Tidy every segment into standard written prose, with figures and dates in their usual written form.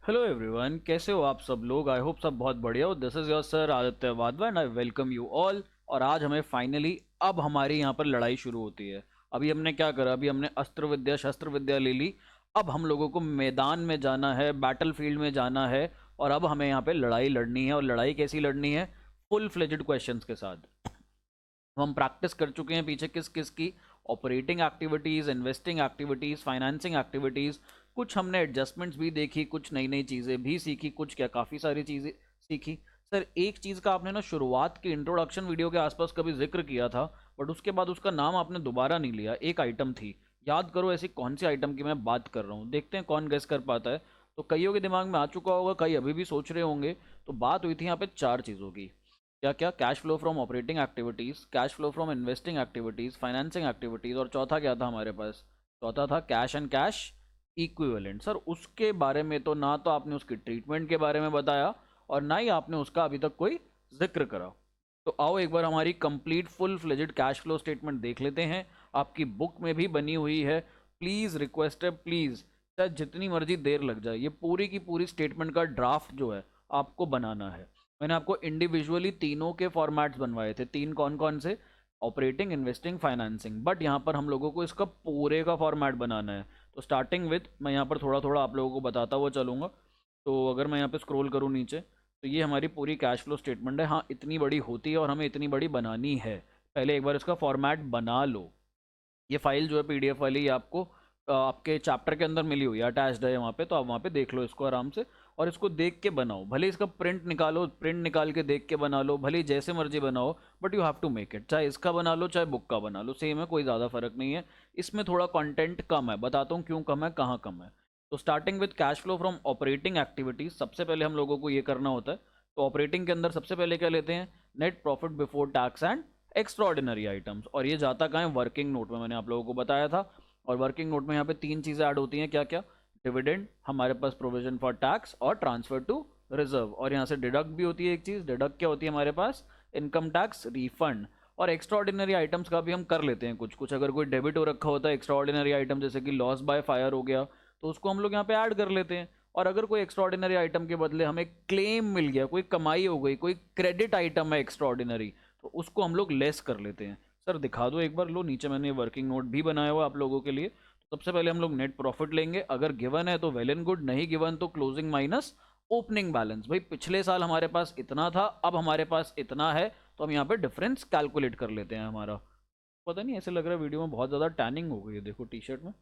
Hello everyone, कैसे हो आप सब लोग। आई होप सब बहुत बढ़िया हो। This is your sir Aditya Wadhwa and I welcome you all. और आज हमें फाइनली अब हमारी यहाँ पर लड़ाई शुरू होती है। अभी हमने क्या करा, अभी हमने अस्त्र विद्या शस्त्र विद्या ले ली। अब हम लोगों को मैदान में जाना है, बैटल फील्ड में जाना है। और अब हमें यहाँ पे लड़ाई लड़नी है, और लड़ाई कैसी लड़नी है? फुल फ्लेजेड क्वेश्चंस के साथ। हम प्रैक्टिस कर चुके हैं पीछे किस किस की, operating activities, investing activities, financing activities. कुछ हमने एडजस्टमेंट्स भी देखी, कुछ नई नई चीज़ें भी सीखी, कुछ क्या काफ़ी सारी चीज़ें सीखी। सर एक चीज़ का आपने ना शुरुआत की इंट्रोडक्शन वीडियो के आसपास कभी जिक्र किया था, बट उसके बाद उसका नाम आपने दोबारा नहीं लिया। एक आइटम थी, याद करो ऐसी कौन सी आइटम की मैं बात कर रहा हूँ, देखते हैं कौन गेस कर पाता है। तो कईयों के दिमाग में आ चुका होगा, कई अभी भी सोच रहे होंगे। तो बात हुई थी यहाँ पे चार चीज़ों की। क्या क्या? Cash flow from operating activities, cash flow from investing activities, financing activities, और चौथा क्या था हमारे पास? चौथा था cash and cash equivalent. Sir उसके बारे में तो ना तो आपने उसकी ट्रीटमेंट के बारे में बताया, और ना ही आपने उसका अभी तक कोई जिक्र करा। तो आओ एक बार हमारी complete full fledged cash flow statement देख लेते हैं। आपकी बुक में भी बनी हुई है। प्लीज़ रिक्वेस्ट है, प्लीज़, चाहे जितनी मर्जी देर लग जाए, ये पूरी की पूरी स्टेटमेंट का ड्राफ्ट जो है आपको बनाना है। मैंने आपको इंडिविजुअली तीनों के फॉर्मेट्स बनवाए थे। तीन कौन कौन से? Operating, investing, financing. बट यहाँ पर हम लोगों को इसका पूरे का फॉर्मेट बनाना है। तो स्टार्टिंग विद, मैं यहाँ पर थोड़ा थोड़ा आप लोगों को बताता हुआ चलूँगा। तो अगर मैं यहाँ पे स्क्रॉल करूँ नीचे, तो ये हमारी पूरी कैश फ्लो स्टेटमेंट है। हाँ, इतनी बड़ी होती है और हमें इतनी बड़ी बनानी है। पहले एक बार इसका फॉर्मेट बना लो। ये फाइल जो है पीडीएफ वाली, ये आपको आपके चैप्टर के अंदर मिली हुई है, अटैच्ड है वहाँ पे। तो आप वहाँ पे देख लो इसको आराम से, और इसको देख के बनाओ। भले इसका प्रिंट निकालो, प्रिंट निकाल के देख के बना लो, भले जैसे मर्जी बनाओ, but you have to make it. चाहे इसका बना लो चाहे बुक का बना लो, सेम है, कोई ज़्यादा फर्क नहीं है। इसमें थोड़ा कंटेंट कम है, बताता हूँ क्यों कम है, कहाँ कम है। तो starting with cash flow from operating activities, सबसे पहले हम लोगों को ये करना होता है। तो ऑपरेटिंग के अंदर सबसे पहले क्या लेते हैं? Net profit before tax and extraordinary items. और ये जाता कहाँ है? वर्किंग नोट में, मैंने आप लोगों को बताया था। और वर्किंग नोट में यहाँ पे तीन चीज़ें ऐड होती हैं, क्या क्या? डिविडेंड, हमारे पास प्रोविजन फॉर टैक्स, और ट्रांसफर टू रिजर्व। और यहाँ से डिडक्ट भी होती है एक चीज़। डिडक्ट क्या होती है हमारे पास? Income tax refund. और एक्स्ट्रॉर्डिनरी आइटम्स का भी हम कर लेते हैं कुछ कुछ। अगर कोई डेबिट हो रखा होता है एक्स्ट्रॉर्डिनरी आइटम, जैसे कि लॉस बाय फायर हो गया, तो उसको हम लोग यहाँ पे ऐड कर लेते हैं। और अगर कोई एक्स्ट्रॉर्डिनरी आइटम के बदले हमें क्लेम मिल गया, कोई कमाई हो गई, कोई क्रेडिट आइटम है एक्स्ट्रॉर्डिनरी, तो उसको हम लोग लेस कर लेते हैं। सर दिखा दो एक बार, लो नीचे मैंने वर्किंग नोट भी बनाया हुआ आप लोगों के लिए। तो सबसे पहले हम लोग नेट प्रॉफिट लेंगे। अगर गिवन है तो वेल एंड गुड, नहीं गिवन तो क्लोजिंग माइनस ओपनिंग बैलेंस। भाई पिछले साल हमारे पास इतना था, अब हमारे पास इतना है, तो हम यहाँ पे डिफरेंस कैलकुलेट कर लेते हैं हमारा। पता नहीं ऐसे लग रहा है वीडियो में बहुत ज़्यादा टैनिंग हो गई है, देखो टी शर्ट में,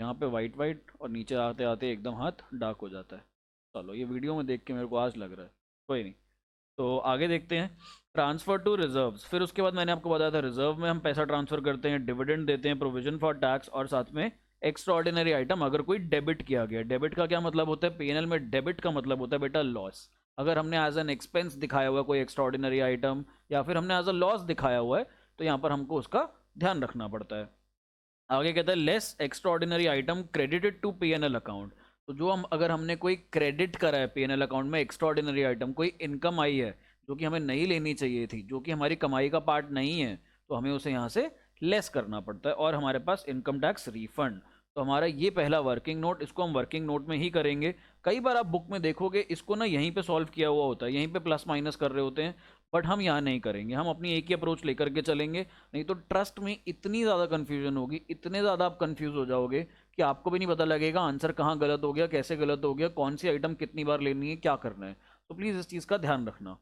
यहाँ पे वाइट वाइट, और नीचे आते आते एकदम हाथ डार्क हो जाता है। चलो ये वीडियो में देख के मेरे को आज लग रहा है, कोई नहीं। तो आगे देखते हैं। ट्रांसफर टू रिजर्व्स, फिर उसके बाद मैंने आपको बताया था रिजर्व में हम पैसा ट्रांसफर करते हैं, डिविडेंड देते हैं, प्रोविजन फॉर टैक्स, और साथ में एक्स्ट्रा ऑर्डिनरी आइटम अगर कोई डेबिट किया गया। डेबिट का क्या मतलब होता है? पीएनएल में डेबिट का मतलब होता है बेटा लॉस। अगर हमने एज एन एक्सपेंस दिखाया हुआ है कोई एक्स्ट्रा ऑर्डिनरी आइटम, या फिर हमने एज अ लॉस दिखाया हुआ है, तो यहाँ पर हमको उसका ध्यान रखना पड़ता है। आगे कहता है less extra ordinary item credited to PNL account. तो जो हम, अगर हमने कोई क्रेडिट करा है पीएनएल अकाउंट में एक्स्ट्रा ऑर्डिनरी आइटम, कोई इनकम आई है जो कि हमें नहीं लेनी चाहिए थी, जो कि हमारी कमाई का पार्ट नहीं है, तो हमें उसे यहाँ से लेस करना पड़ता है। और हमारे पास इनकम टैक्स रिफंड। तो हमारा ये पहला वर्किंग नोट, इसको हम वर्किंग नोट में ही करेंगे। कई बार आप बुक में देखोगे इसको ना यहीं पे सॉल्व किया हुआ होता है, यहीं पे प्लस माइनस कर रहे होते हैं, बट हम यहाँ नहीं करेंगे। हम अपनी एक ही अप्रोच लेकर के चलेंगे। नहीं तो ट्रस्ट में इतनी ज़्यादा कन्फ्यूजन होगी, इतने ज़्यादा आप कन्फ्यूज हो जाओगे कि आपको भी नहीं पता लगेगा आंसर कहाँ गलत हो गया, कैसे गलत हो गया, कौन सी आइटम कितनी बार लेनी है, क्या करना है। तो प्लीज़ इस चीज़ का ध्यान रखना।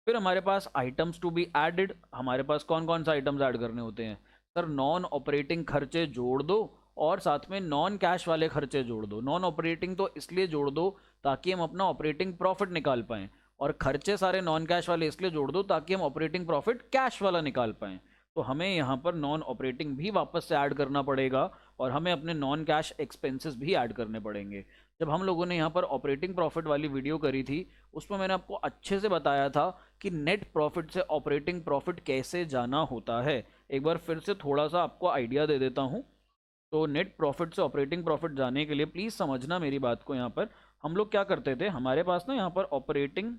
फिर हमारे पास आइटम्स टू बी एडेड, हमारे पास कौन कौन सा आइटम्स ऐड करने होते हैं? सर नॉन ऑपरेटिंग खर्चे जोड़ दो, और साथ में नॉन कैश वाले खर्चे जोड़ दो। नॉन ऑपरेटिंग तो इसलिए जोड़ दो ताकि हम अपना ऑपरेटिंग प्रॉफिट निकाल पाएं, और खर्चे सारे नॉन कैश वाले इसलिए जोड़ दो ताकि हम ऑपरेटिंग प्रॉफिट कैश वाला निकाल पाएं। तो हमें यहाँ पर नॉन ऑपरेटिंग भी वापस से ऐड करना पड़ेगा, और हमें अपने नॉन कैश एक्सपेंसेस भी ऐड करने पड़ेंगे। जब हम लोगों ने यहाँ पर ऑपरेटिंग प्रॉफिट वाली वीडियो करी थी, उसमें मैंने आपको अच्छे से बताया था कि नेट प्रॉफिट से ऑपरेटिंग प्रॉफिट कैसे जाना होता है। एक बार फिर से थोड़ा सा आपको आइडिया दे देता हूँ। तो नेट प्रॉफिट से ऑपरेटिंग प्रॉफिट जाने के लिए प्लीज़ समझना मेरी बात को। यहाँ पर हम लोग क्या करते थे, हमारे पास ना यहाँ पर ऑपरेटिंग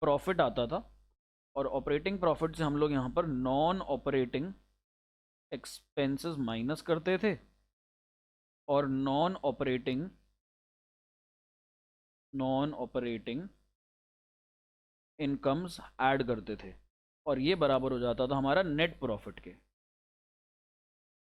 प्रॉफिट आता था, और ऑपरेटिंग प्रॉफिट से हम लोग यहाँ पर नॉन ऑपरेटिंग एक्सपेंसेस माइनस करते थे, और non operating non operating incomes add करते थे और ये बराबर हो जाता था हमारा नेट प्रॉफिट के।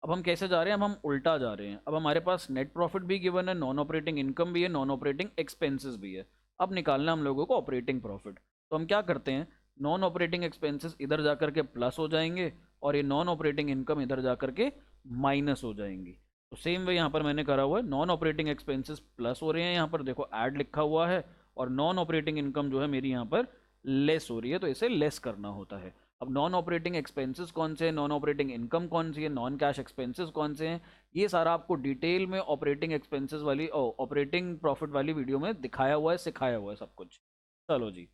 अब हम कैसे जा रहे हैं, अब हम उल्टा जा रहे हैं। अब हमारे पास नेट प्रॉफिट भी गिवन है, नॉन ऑपरेटिंग इनकम भी है, नॉन ऑपरेटिंग एक्सपेंसेस भी है। अब निकालना हम लोगों को ऑपरेटिंग प्रॉफिट। तो हम क्या करते हैं, नॉन ऑपरेटिंग एक्सपेंसेस इधर जा करके प्लस हो जाएंगे और ये नॉन ऑपरेटिंग इनकम इधर जा करके माइनस हो जाएंगी। तो सेम वे यहाँ पर मैंने करा हुआ है, नॉन ऑपरेटिंग एक्सपेंसेस प्लस हो रहे हैं, यहाँ पर देखो ऐड लिखा हुआ है, और नॉन ऑपरेटिंग इनकम जो है मेरी यहाँ पर लेस हो रही है, तो इसे लेस करना होता है। अब नॉन ऑपरेटिंग एक्सपेंसेस कौन से हैं, नॉन ऑपरेटिंग इनकम कौन सी है, नॉन कैश एक्सपेंसेस कौन से हैं, ये सारा आपको डिटेल में ऑपरेटिंग एक्सपेंसेस वाली ऑपरेटिंग प्रॉफिट वाली वीडियो में दिखाया हुआ है, सिखाया हुआ है सब कुछ। चलो जी,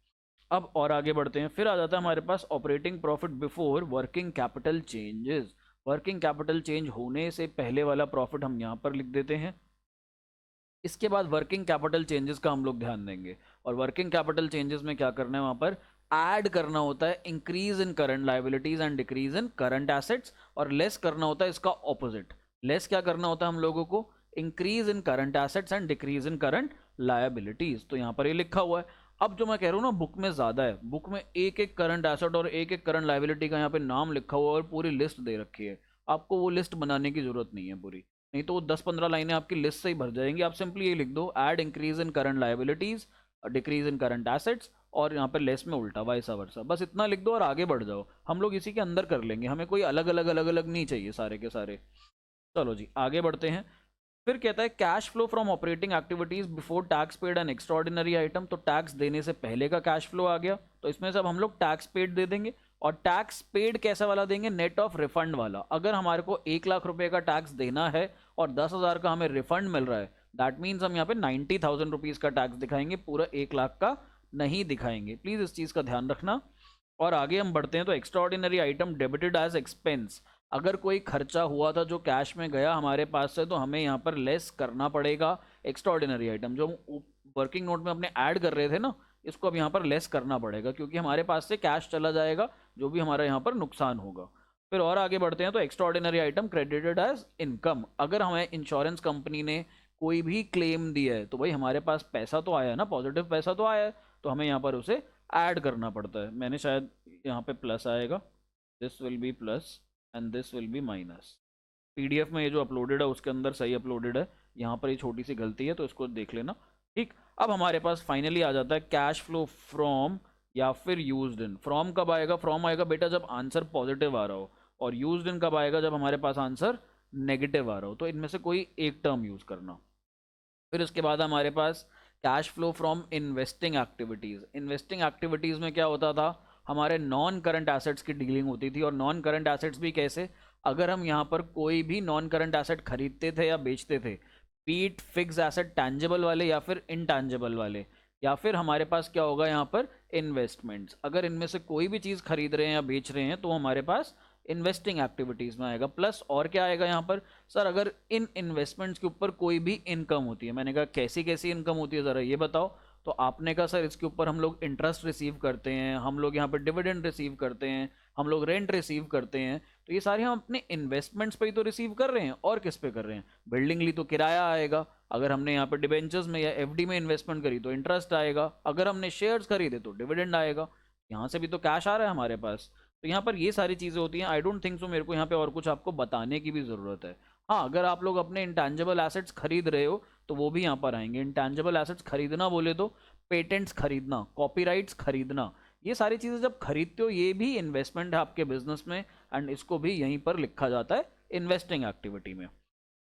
अब और आगे बढ़ते हैं। फिर आ जाता है हमारे पास operating profit before working capital changes. Working capital change होने से पहले वाला प्रॉफिट हम यहाँ पर लिख देते हैं। इसके बाद वर्किंग कैपिटल चेंजेस का हम लोग ध्यान देंगे, और वर्किंग कैपिटल चेंजेस में क्या करना है, वहां पर ऐड करना होता है increase in current liabilities and decrease in current assets, और लेस करना होता है इसका ऑपोजिट। लेस क्या करना होता है हम लोगों को, increase in current assets and decrease in current liabilities. तो यहाँ पर ये लिखा हुआ है। अब जो मैं कह रहा हूँ ना, बुक में ज्यादा है, बुक में एक एक करंट एसेट और एक एक करंट लायबिलिटी का यहाँ पे नाम लिखा हुआ है और पूरी लिस्ट दे रखी है। आपको वो लिस्ट बनाने की जरूरत नहीं है पूरी, नहीं तो 10-15 लाइनें आपकी लिस्ट से ही भर जाएंगी। आप सिंपली ये लिख दो, add increase in current liabilities, decrease in current assets, और यहाँ पे लेस में उल्टा वाइस वर्सा, बस इतना लिख दो और आगे बढ़ जाओ। हम लोग इसी के अंदर कर लेंगे, हमें कोई अलग अलग अलग अलग नहीं चाहिए सारे के सारे। चलो जी आगे बढ़ते हैं। फिर कहता है cash flow from operating activities before tax paid and extraordinary item. तो टैक्स देने से पहले का कैश फ्लो आ गया, तो इसमें से अब हम लोग टैक्स पेड दे देंगे। और टैक्स पेड कैसा वाला देंगे, नेट ऑफ रिफंड वाला। अगर हमारे को 1 लाख रुपए का टैक्स देना है और 10,000 का हमें रिफंड मिल रहा है, दैट मीन्स हम यहाँ पे 90,000 रुपीज का टैक्स दिखाएंगे, पूरा 1 लाख का नहीं दिखाएंगे। प्लीज इस चीज का ध्यान रखना। और आगे हम बढ़ते हैं, तो extraordinary item debited as expense. अगर कोई खर्चा हुआ था जो कैश में गया हमारे पास से, तो हमें यहाँ पर लेस करना पड़ेगा। एक्स्ट्राऑर्डिनरी आइटम जो हम वर्किंग नोट में अपने ऐड कर रहे थे ना, इसको अब यहाँ पर लेस करना पड़ेगा, क्योंकि हमारे पास से कैश चला जाएगा, जो भी हमारा यहाँ पर नुकसान होगा। फिर और आगे बढ़ते हैं, तो extraordinary item credited as income. अगर हमें इंश्योरेंस कंपनी ने कोई भी क्लेम दिया है, तो भाई हमारे पास पैसा तो आया ना, पॉजिटिव पैसा तो आया है, तो हमें यहाँ पर उसे ऐड करना पड़ता है। मैंने शायद यहाँ पे प्लस आएगा, this will be plus and this will be minus. PDF में ये जो अपलोडेड है उसके अंदर सही अपलोडेड है, यहाँ पर ये छोटी सी गलती है, तो इसको देख लेना। ठीक, अब हमारे पास फाइनली आ जाता है कैश फ्लो फ्रॉम या फिर यूज्ड इन। फ्रॉम कब आएगा, फ्रॉम आएगा बेटा जब आंसर पॉजिटिव आ रहा हो, और यूज्ड इन कब आएगा, जब हमारे पास आंसर नेगेटिव आ रहा हो। तो इनमें से कोई एक टर्म यूज करना। फिर उसके बाद हमारे पास cash flow from investing activities. Investing activities में क्या होता था, हमारे नॉन करंट एसेट्स की डीलिंग होती थी। और नॉन करंट एसेट्स भी कैसे, अगर हम यहाँ पर कोई भी नॉन करंट एसेट खरीदते थे या बेचते थे, बीट फिक्स एसेट टैंजेबल वाले या फिर इनटैंजेबल वाले, या फिर हमारे पास क्या होगा यहाँ पर इन्वेस्टमेंट्स, अगर इनमें से कोई भी चीज़ खरीद रहे हैं या बेच रहे हैं, तो हमारे पास इन्वेस्टिंग एक्टिविटीज में आएगा। प्लस और क्या आएगा यहाँ पर, सर अगर इन इन्वेस्टमेंट्स के ऊपर कोई भी इनकम होती है। मैंने कहा कैसी कैसी इनकम होती है ज़रा ये बताओ, तो आपने कहा सर इसके ऊपर हम लोग इंटरेस्ट रिसीव करते हैं, हम लोग यहाँ पर डिविडेंड रिसीव करते हैं, हम लोग रेंट रिसीव करते हैं। तो ये सारे हम अपने इन्वेस्टमेंट्स पे ही तो रिसीव कर रहे हैं, और किस पे कर रहे हैं, बिल्डिंग ली तो किराया आएगा, अगर हमने यहाँ पर डिबेंचर्स में या एफडी में इन्वेस्टमेंट करी तो इंटरेस्ट आएगा, अगर हमने शेयर्स खरीदे तो डिविडेंड आएगा, यहाँ से भी तो कैश आ रहा है हमारे पास। तो यहाँ पर ये सारी चीज़ें होती हैं। आई डोंट थिंक सो मेरे को यहाँ पे और कुछ आपको बताने की भी ज़रूरत है। हाँ, अगर आप लोग अपने इंटैंजिबल एसेट्स खरीद रहे हो तो वो भी यहाँ पर आएंगे। इंटैंजिबल एसेट्स खरीदना बोले तो पेटेंट्स खरीदना, कॉपीराइट्स खरीदना, ये सारी चीज़ें जब खरीदते हो ये भी इन्वेस्टमेंट है आपके बिजनेस में, एंड इसको भी यहीं पर लिखा जाता है इन्वेस्टिंग एक्टिविटी में।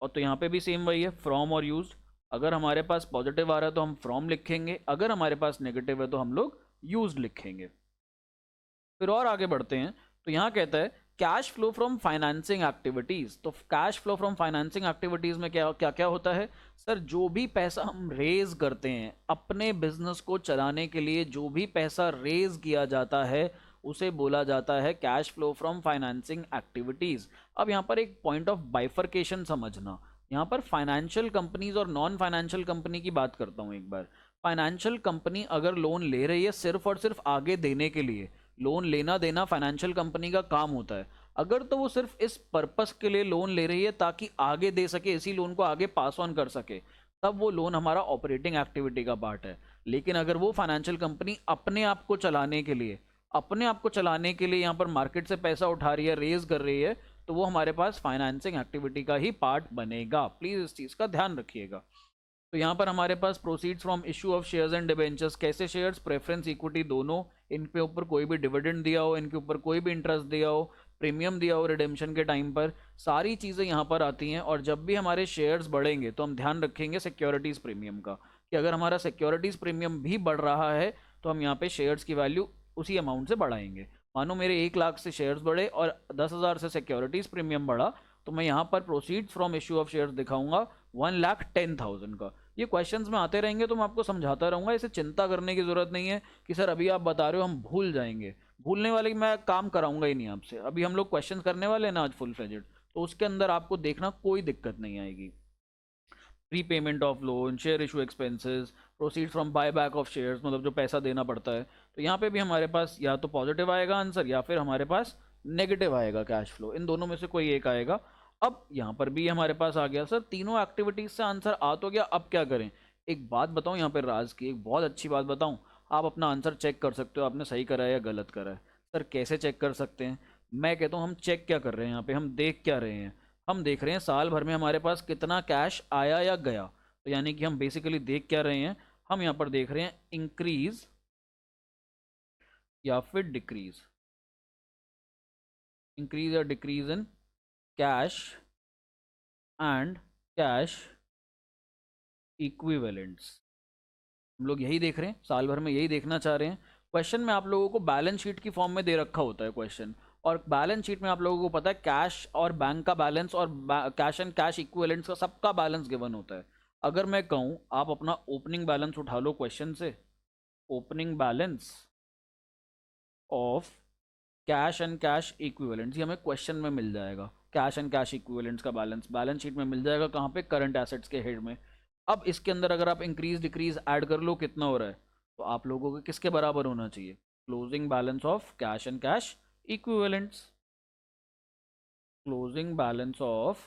और तो यहाँ पे भी सेम वही है, फ्रॉम और यूज। अगर हमारे पास पॉजिटिव आ रहा है तो हम फ्रॉम लिखेंगे, अगर हमारे पास नेगेटिव है तो हम लोग यूज लिखेंगे। फिर और आगे बढ़ते हैं, तो यहाँ कहता है cash flow from financing activities. तो cash flow from financing activities में क्या क्या क्या होता है, सर जो भी पैसा हम रेज करते हैं अपने बिजनेस को चलाने के लिए, जो भी पैसा रेज किया जाता है उसे बोला जाता है cash flow from financing activities. अब यहाँ पर एक पॉइंट ऑफ बाइफर्केशन समझना, यहाँ पर फाइनेंशियल कंपनीज और नॉन फाइनेंशियल कंपनी की बात करता हूँ एक बार। फाइनेंशियल कंपनी अगर लोन ले रही है सिर्फ और सिर्फ आगे देने के लिए, लोन लेना देना फाइनेंशियल कंपनी का काम होता है, अगर तो वो सिर्फ इस पर्पस के लिए लोन ले रही है ताकि आगे दे सके, इसी लोन को आगे पास ऑन कर सके, तब वो लोन हमारा ऑपरेटिंग एक्टिविटी का पार्ट है। लेकिन अगर वो फाइनेंशियल कंपनी अपने आप को चलाने के लिए यहाँ पर मार्केट से पैसा उठा रही है, रेज कर रही है, तो वो हमारे पास फाइनेंसिंग एक्टिविटी का ही पार्ट बनेगा। प्लीज इस चीज का ध्यान रखिएगा। तो यहाँ पर हमारे पास proceeds from issue of shares and debentures, कैसे शेयर्स, प्रेफरेंस, इक्विटी, दोनों, इनके ऊपर कोई भी डिविडेंड दिया हो, इनके ऊपर कोई भी इंटरेस्ट दिया हो, प्रीमियम दिया हो रिडेम्पशन के टाइम पर, सारी चीज़ें यहाँ पर आती हैं। और जब भी हमारे शेयर्स बढ़ेंगे तो हम ध्यान रखेंगे सिक्योरिटीज़ प्रीमियम का, कि अगर हमारा सिक्योरिटीज़ प्रीमियम भी बढ़ रहा है तो हम यहाँ पे शेयर्स की वैल्यू उसी अमाउंट से बढ़ाएंगे। मानो मेरे 1 लाख से शेयर्स बढ़े और 10,000 से सिक्योरिटीज़ प्रीमियम बढ़ा, तो मैं यहाँ पर proceeds from issue of shares दिखाऊंगा 1,10,000 का। ये क्वेश्चंस में आते रहेंगे तो मैं आपको समझाता रहूंगा, इसे चिंता करने की जरूरत नहीं है कि सर अभी आप बता रहे हो हम भूल जाएंगे। भूलने वाले मैं काम कराऊंगा ही नहीं आपसे। अभी हम लोग क्वेश्चन करने वाले हैं ना आज फुल फ्लेजेड, तो उसके अंदर आपको देखना कोई दिक्कत नहीं आएगी। Repayment of loan, share issue expenses, proceed from buy back of shares, मतलब जो पैसा देना पड़ता है, तो यहाँ पे भी हमारे पास या तो पॉजिटिव आएगा आंसर या फिर हमारे पास नेगेटिव आएगा कैश फ्लो, इन दोनों में से कोई एक आएगा। अब यहाँ पर भी हमारे पास आ गया सर तीनों एक्टिविटीज से आंसर आ तो गया, अब क्या करें। एक बात बताऊँ यहाँ पे राज की, एक बहुत अच्छी बात बताऊँ, आप अपना आंसर चेक कर सकते हो आपने सही करा है या गलत करा है। सर कैसे चेक कर सकते हैं, मैं कहता हूँ हम चेक क्या कर रहे हैं यहाँ पे, हम देख क्या रहे हैं, हम देख रहे हैं साल भर में हमारे पास कितना कैश आया या गया। तो यानी कि हम बेसिकली देख क्या रहे हैं, हम यहाँ पर देख रहे हैं इंक्रीज या फिर डिक्रीज, इंक्रीज या decrease in cash and cash equivalents. हम लोग यही देख रहे हैं, साल भर में यही देखना चाह रहे हैं। क्वेश्चन में आप लोगों को बैलेंस शीट की फॉर्म में दे रखा होता है क्वेश्चन, और बैलेंस शीट में आप लोगों को पता है कैश और बैंक का बैलेंस और कैश एंड कैश इक्विवेलेंट्स का सबका बैलेंस गिवन होता है। अगर मैं कहूँ आप अपना ओपनिंग बैलेंस उठा लो क्वेश्चन से, opening balance of cash and cash equivalents, ये हमें क्वेश्चन में मिल जाएगा। कैश एंड कैश इक्विवेलेंट्स का बैलेंस बैलेंस शीट में मिल जाएगा, कहाँ पे, करंट एसेट्स के हेड में। अब इसके अंदर अगर आप इंक्रीज डिक्रीज ऐड कर लो कितना हो रहा है, तो आप लोगों को किसके बराबर होना चाहिए, closing balance of cash and cash equivalents, closing balance of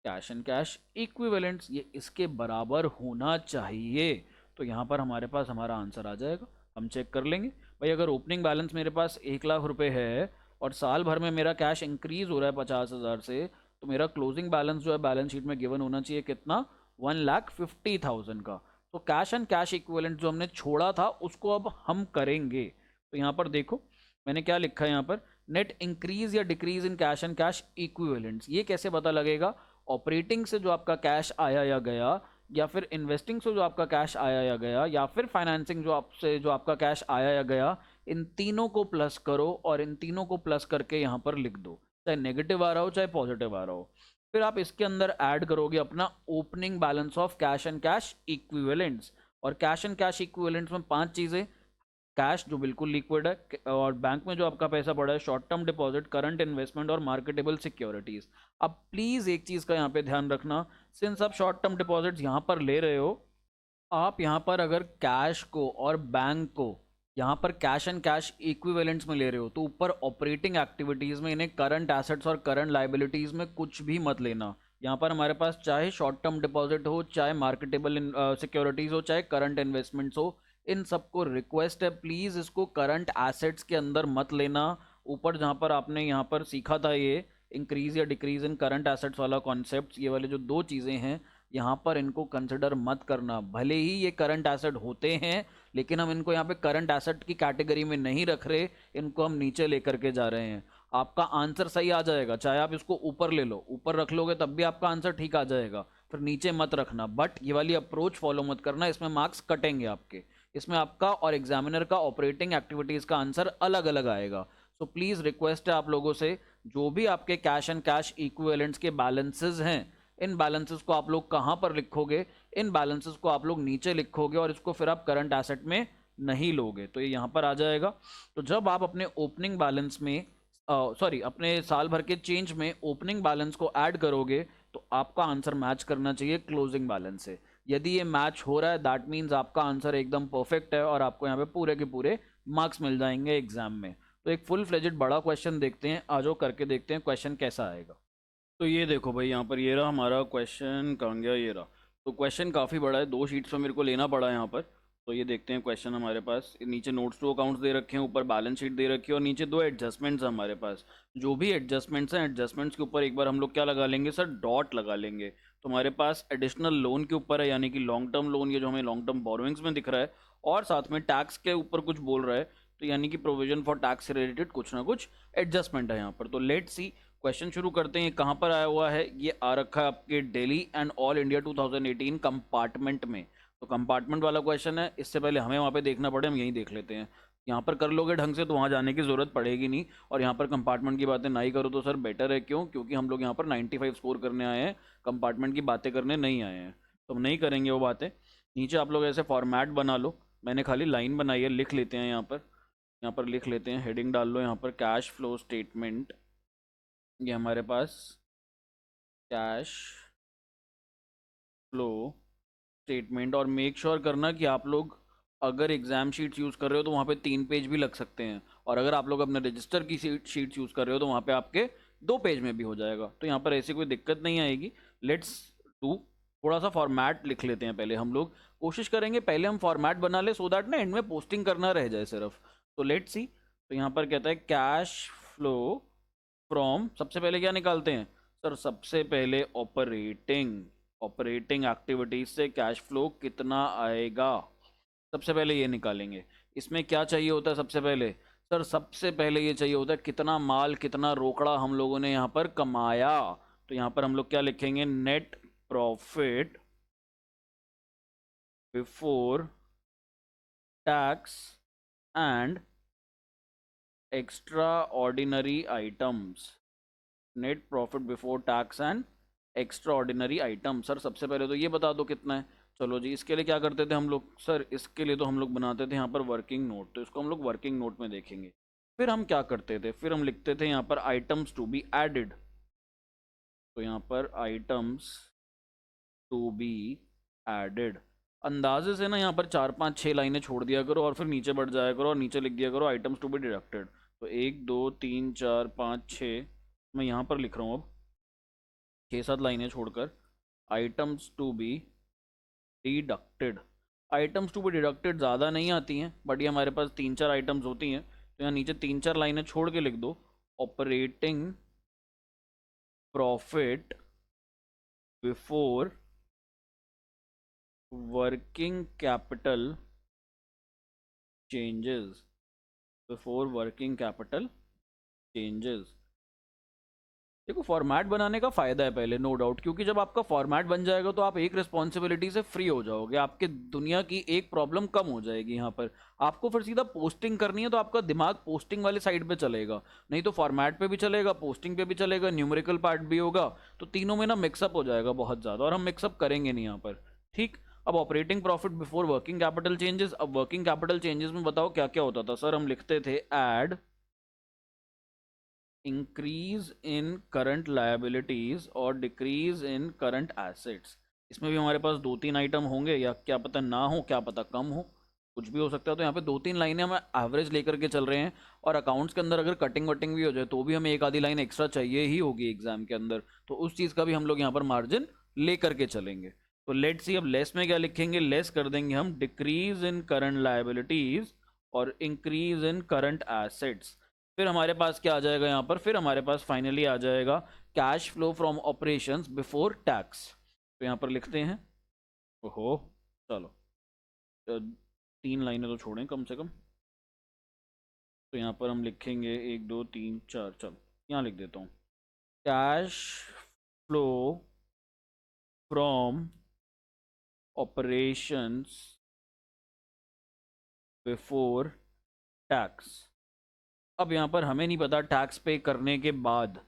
cash and cash equivalents, ये इसके बराबर होना चाहिए। तो यहाँ पर हमारे पास हमारा आंसर आ जाएगा, हम चेक कर लेंगे। भाई अगर ओपनिंग बैलेंस मेरे पास 1 लाख रुपए है और साल भर में मेरा कैश इंक्रीज हो रहा है 50,000 से, तो मेरा क्लोजिंग बैलेंस जो है बैलेंस शीट में गिवन होना चाहिए कितना, 1,50,000 का। तो कैश एंड कैश इक्विवेलेंट जो हमने छोड़ा था उसको अब हम करेंगे। तो यहाँ पर देखो मैंने क्या लिखा है यहाँ पर, नेट इंक्रीज या decrease in cash and cash equivalents. ये कैसे पता लगेगा, ऑपरेटिंग से जो आपका कैश आया या गया, या फिर इन्वेस्टिंग से जो आपका कैश आया या गया, या फिर फाइनेंसिंग जो आपका कैश आया या गया, इन तीनों को प्लस करो और इन तीनों को प्लस करके यहाँ पर लिख दो, चाहे नेगेटिव आ रहा हो चाहे पॉजिटिव आ रहा हो। फिर आप इसके अंदर ऐड करोगे अपना opening balance of cash and cash equivalents. और कैश एंड कैश इक्विवेलेंट्स में 5 चीज़ें, कैश जो बिल्कुल लिक्विड है, और बैंक में जो आपका पैसा पड़ा है, short term deposit, current investment और मार्केटेबल सिक्योरिटीज। अब प्लीज एक चीज का यहाँ पे ध्यान रखना, सिंस आप शॉर्ट टर्म डिपॉजिट्स यहाँ पर ले रहे हो, आप यहाँ पर अगर कैश को और बैंक को यहाँ पर कैश एंड कैश इक्विवेलेंट्स में ले रहे हो, तो ऊपर ऑपरेटिंग एक्टिविटीज में इन्हें करंट एसेट्स और करंट लाइबिलिटीज में कुछ भी मत लेना। यहाँ पर हमारे पास चाहे शॉर्ट टर्म डिपॉजिट हो, चाहे मार्केटेबल सिक्योरिटीज हो, चाहे करंट इन्वेस्टमेंट्स हो, इन सबको रिक्वेस्ट है प्लीज़ इसको करंट एसेट्स के अंदर मत लेना। ऊपर जहाँ पर आपने यहाँ पर सीखा था ये इंक्रीज या डिक्रीज इन करंट एसेट्स वाला कॉन्सेप्ट, ये वाले जो 2 चीज़ें हैं यहाँ पर इनको कंसिडर मत करना। भले ही ये करंट एसेट होते हैं लेकिन हम इनको यहाँ पे करंट एसेट की कैटेगरी में नहीं रख रहे, इनको हम नीचे लेकर के जा रहे हैं। आपका आंसर सही आ जाएगा, चाहे आप इसको ऊपर ले लो, ऊपर रख लोगे तब भी आपका आंसर ठीक आ जाएगा, फिर नीचे मत रखना। बट ये वाली अप्रोच फॉलो मत करना, इसमें मार्क्स कटेंगे आपके, इसमें आपका और एग्जामिनर का ऑपरेटिंग एक्टिविटीज का आंसर अलग अलग आएगा। सो प्लीज रिक्वेस्ट है आप लोगों से, जो भी आपके कैश एंड कैश इक्विवेलेंट्स के बैलेंसेस हैं, इन बैलेंसेस को आप लोग कहां पर लिखोगे, इन बैलेंसेस को आप लोग नीचे लिखोगे और इसको फिर आप करंट एसेट में नहीं लोगे, तो ये यहां पर आ जाएगा। तो जब आप अपने ओपनिंग बैलेंस में अपने साल भर के चेंज में ओपनिंग बैलेंस को ऐड करोगे तो आपका आंसर मैच करना चाहिए क्लोजिंग बैलेंस से। यदि ये मैच हो रहा है दैट मीन्स आपका आंसर एकदम परफेक्ट है और आपको यहाँ पे पूरे के पूरे मार्क्स मिल जाएंगे एग्जाम में। तो एक फुल फ्लेजेड बड़ा क्वेश्चन देखते हैं, आज करके देखते हैं क्वेश्चन कैसा आएगा। तो ये देखो भाई यहाँ पर ये रहा हमारा क्वेश्चन, कहाँ गया, ये रहा। तो क्वेश्चन काफ़ी बड़ा है, 2 शीट्स में मेरे को लेना पड़ा यहाँ पर। तो ये देखते हैं क्वेश्चन हमारे पास नीचे नोट्स टू अकाउंट्स दे रखे हैं, ऊपर बैलेंस शीट दे रखी है और नीचे दो एडजस्टमेंट्स हैं हमारे पास। जो भी एडजस्टमेंट्स हैं, एडजस्टमेंट्स के ऊपर एक बार हम लोग क्या लगा लेंगे सर, डॉट लगा लेंगे। तो हमारे पास एडिशनल लोन के ऊपर है, यानी कि लॉन्ग टर्म लोन, ये जो हमें लॉन्ग टर्म बोरोइंग्स में दिख रहा है, और साथ में टैक्स के ऊपर कुछ बोल रहा है, तो यानी कि प्रोविजन फॉर टैक्स रिलेटेड कुछ ना कुछ एडजस्टमेंट है यहाँ पर। तो लेट्स सी, क्वेश्चन शुरू करते हैं। कहाँ पर आया हुआ है, ये आ रखा है आपके Delhi and all India 2018 compartment में। तो कंपार्टमेंट वाला क्वेश्चन है, इससे पहले हमें वहाँ पे देखना पड़े, हम यहीं देख लेते हैं। यहाँ पर कर लोगे ढंग से तो वहाँ जाने की ज़रूरत पड़ेगी नहीं, और यहाँ पर कंपार्टमेंट की बातें नहीं करो तो सर बेटर है। क्यों? क्योंकि हम लोग यहाँ पर 95 स्कोर करने आए हैं, कंपार्टमेंट की बातें करने नहीं आए हैं, तो हम नहीं करेंगे वो बातें। नीचे आप लोग ऐसे फॉर्मेट बना लो, मैंने खाली लाइन बनाई है, लिख लेते हैं यहाँ पर लिख लेते हैं, हेडिंग डाल लो यहाँ पर कैश फ्लो स्टेटमेंट। ये हमारे पास कैश फ्लो स्टेटमेंट, और मेक श्योर करना कि आप लोग अगर एग्जाम शीट्स यूज़ कर रहे हो तो वहाँ पे 3 पेज भी लग सकते हैं, और अगर आप लोग अपने रजिस्टर की शीट्स यूज़ कर रहे हो तो वहाँ पे आपके 2 पेज में भी हो जाएगा। तो यहाँ पर ऐसी कोई दिक्कत नहीं आएगी। लेट्स डू, थोड़ा सा फॉर्मेट लिख लेते हैं पहले हम लोग। कोशिश करेंगे पहले हम फॉर्मेट बना ले, सो दैट ना एंड में पोस्टिंग करना रह जाए सिर्फ। तो लेट्स सी, तो यहाँ पर कहता है कैश फ्लो फ्रॉम, सबसे पहले क्या निकालते हैं सर, सबसे पहले ऑपरेटिंग एक्टिविटीज से कैश फ्लो कितना आएगा, सबसे पहले ये निकालेंगे। इसमें क्या चाहिए होता है सबसे पहले सर, सबसे पहले ये चाहिए होता है कितना माल, कितना रोकड़ा हम लोगों ने यहाँ पर कमाया। तो यहाँ पर हम लोग क्या लिखेंगे, net profit before tax and extra ordinary items. Net profit before tax and extra ordinary item. Sir सबसे पहले तो ये बता दो कितना है। चलो जी, इसके लिए क्या करते थे हम लोग सर, इसके लिए तो हम लोग बनाते थे यहाँ पर वर्किंग नोट, तो इसको हम लोग वर्किंग नोट में देखेंगे। फिर हम क्या करते थे, फिर हम लिखते थे यहाँ पर आइटम्स टू बी एडेड। तो यहाँ पर आइटम्स टू बी एडेड, अंदाजे से ना यहाँ पर 4 5 6 लाइनें छोड़ दिया करो और फिर नीचे बढ़ जाया करो और नीचे लिख दिया करो आइटम्स टू बी डिडक्टेड। तो 1 2 3 4 5 6 मैं यहाँ पर लिख रहा हूँ अब, 6 7 लाइनें छोड़कर items to be deducted. Items to be deducted ज़्यादा नहीं आती हैं, बट ये हमारे पास 3 4 आइटम्स होती हैं, तो यहाँ नीचे 3 4 लाइनें छोड़ के लिख दो operating profit before working capital changes, before working capital changes. देखो फॉर्मेट बनाने का फायदा है पहले, नो डाउट, क्योंकि जब आपका फॉर्मेट बन जाएगा तो आप एक रिस्पॉन्सिबिलिटी से फ्री हो जाओगे, आपके दुनिया की एक प्रॉब्लम कम हो जाएगी। यहाँ पर आपको फिर सीधा पोस्टिंग करनी है तो आपका दिमाग पोस्टिंग वाली साइड पे चलेगा, नहीं तो फॉर्मेट पे भी चलेगा, पोस्टिंग पे भी चलेगा, न्यूमेरिकल पार्ट भी होगा, तो तीनों में ना मिक्सअप हो जाएगा बहुत ज़्यादा, और हम मिक्सअप करेंगे नहीं यहाँ पर। ठीक, अब operating profit before working capital changes. अब वर्किंग कैपिटल चेंजेस में बताओ क्या क्या होता था सर, हम लिखते थे add increase in current liabilities और डिक्रीज इन करंट एसेट्स। इसमें भी हमारे पास 2 3 आइटम होंगे, या क्या पता ना हो, क्या पता कम हो, कुछ भी हो सकता है। तो यहाँ पे 2 3 लाइनें हम एवरेज लेकर के चल रहे हैं, और अकाउंट्स के अंदर अगर कटिंग वटिंग भी हो जाए तो भी हमें एक आधी लाइन एक्स्ट्रा चाहिए ही होगी एग्जाम के अंदर, तो उस चीज़ का भी हम लोग यहाँ पर मार्जिन लेकर के चलेंगे। तो लेट्स सी, अब लेस में क्या लिखेंगे, लेस कर देंगे हम डिक्रीज इन करंट लायबिलिटीज और इंक्रीज इन करंट एसेट्स। फिर हमारे पास क्या आ जाएगा यहाँ पर, फिर हमारे पास फाइनली आ जाएगा cash flow from operations before tax. तो यहाँ पर लिखते हैं, ओहो चलो, 3 लाइनें तो छोड़ें कम से कम। तो यहाँ पर हम लिखेंगे 1 2 3 4, चलो यहाँ लिख देता हूँ, cash flow from operations before tax. अब यहाँ पर हमें नहीं पता टैक्स पे करने के बाद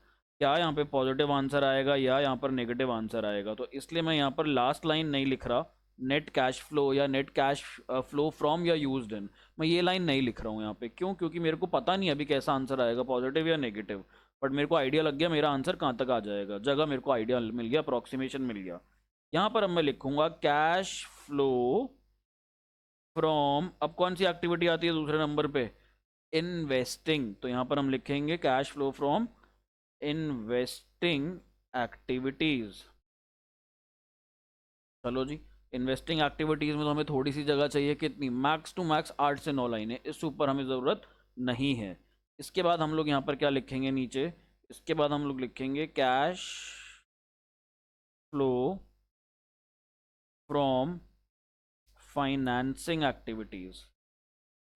क्या यहाँ पे पॉजिटिव आंसर आएगा या यहाँ पर नेगेटिव आंसर आएगा, तो इसलिए मैं यहाँ पर लास्ट लाइन नहीं लिख रहा, नेट कैश फ्लो या नेट कैश फ्लो फ्रॉम या यूज्ड इन, मैं ये लाइन नहीं लिख रहा हूँ यहाँ पे। क्यों? क्योंकि मेरे को पता नहीं अभी कैसा आंसर आएगा, पॉजिटिव या नेगेटिव, बट मेरे को आइडिया लग गया मेरा आंसर कहाँ तक आ जाएगा, जगह मेरे को आइडिया मिल गया, अप्रॉक्सीमेशन मिल गया। यहाँ पर अब मैं लिखूंगा कैश फ्लो फ्रॉम, अब कौन सी एक्टिविटी आती है दूसरे नंबर पे, इन्वेस्टिंग। तो यहाँ पर हम लिखेंगे cash flow from investing activities. चलो जी, इन्वेस्टिंग एक्टिविटीज़ में तो हमें थोड़ी सी जगह चाहिए, कितनी, मैक्स टू मैक्स 8 से 9 लाइनें, इससे ऊपर हमें ज़रूरत नहीं है। इसके बाद हम लोग यहाँ पर क्या लिखेंगे नीचे, इसके बाद हम लोग लिखेंगे cash flow from financing activities.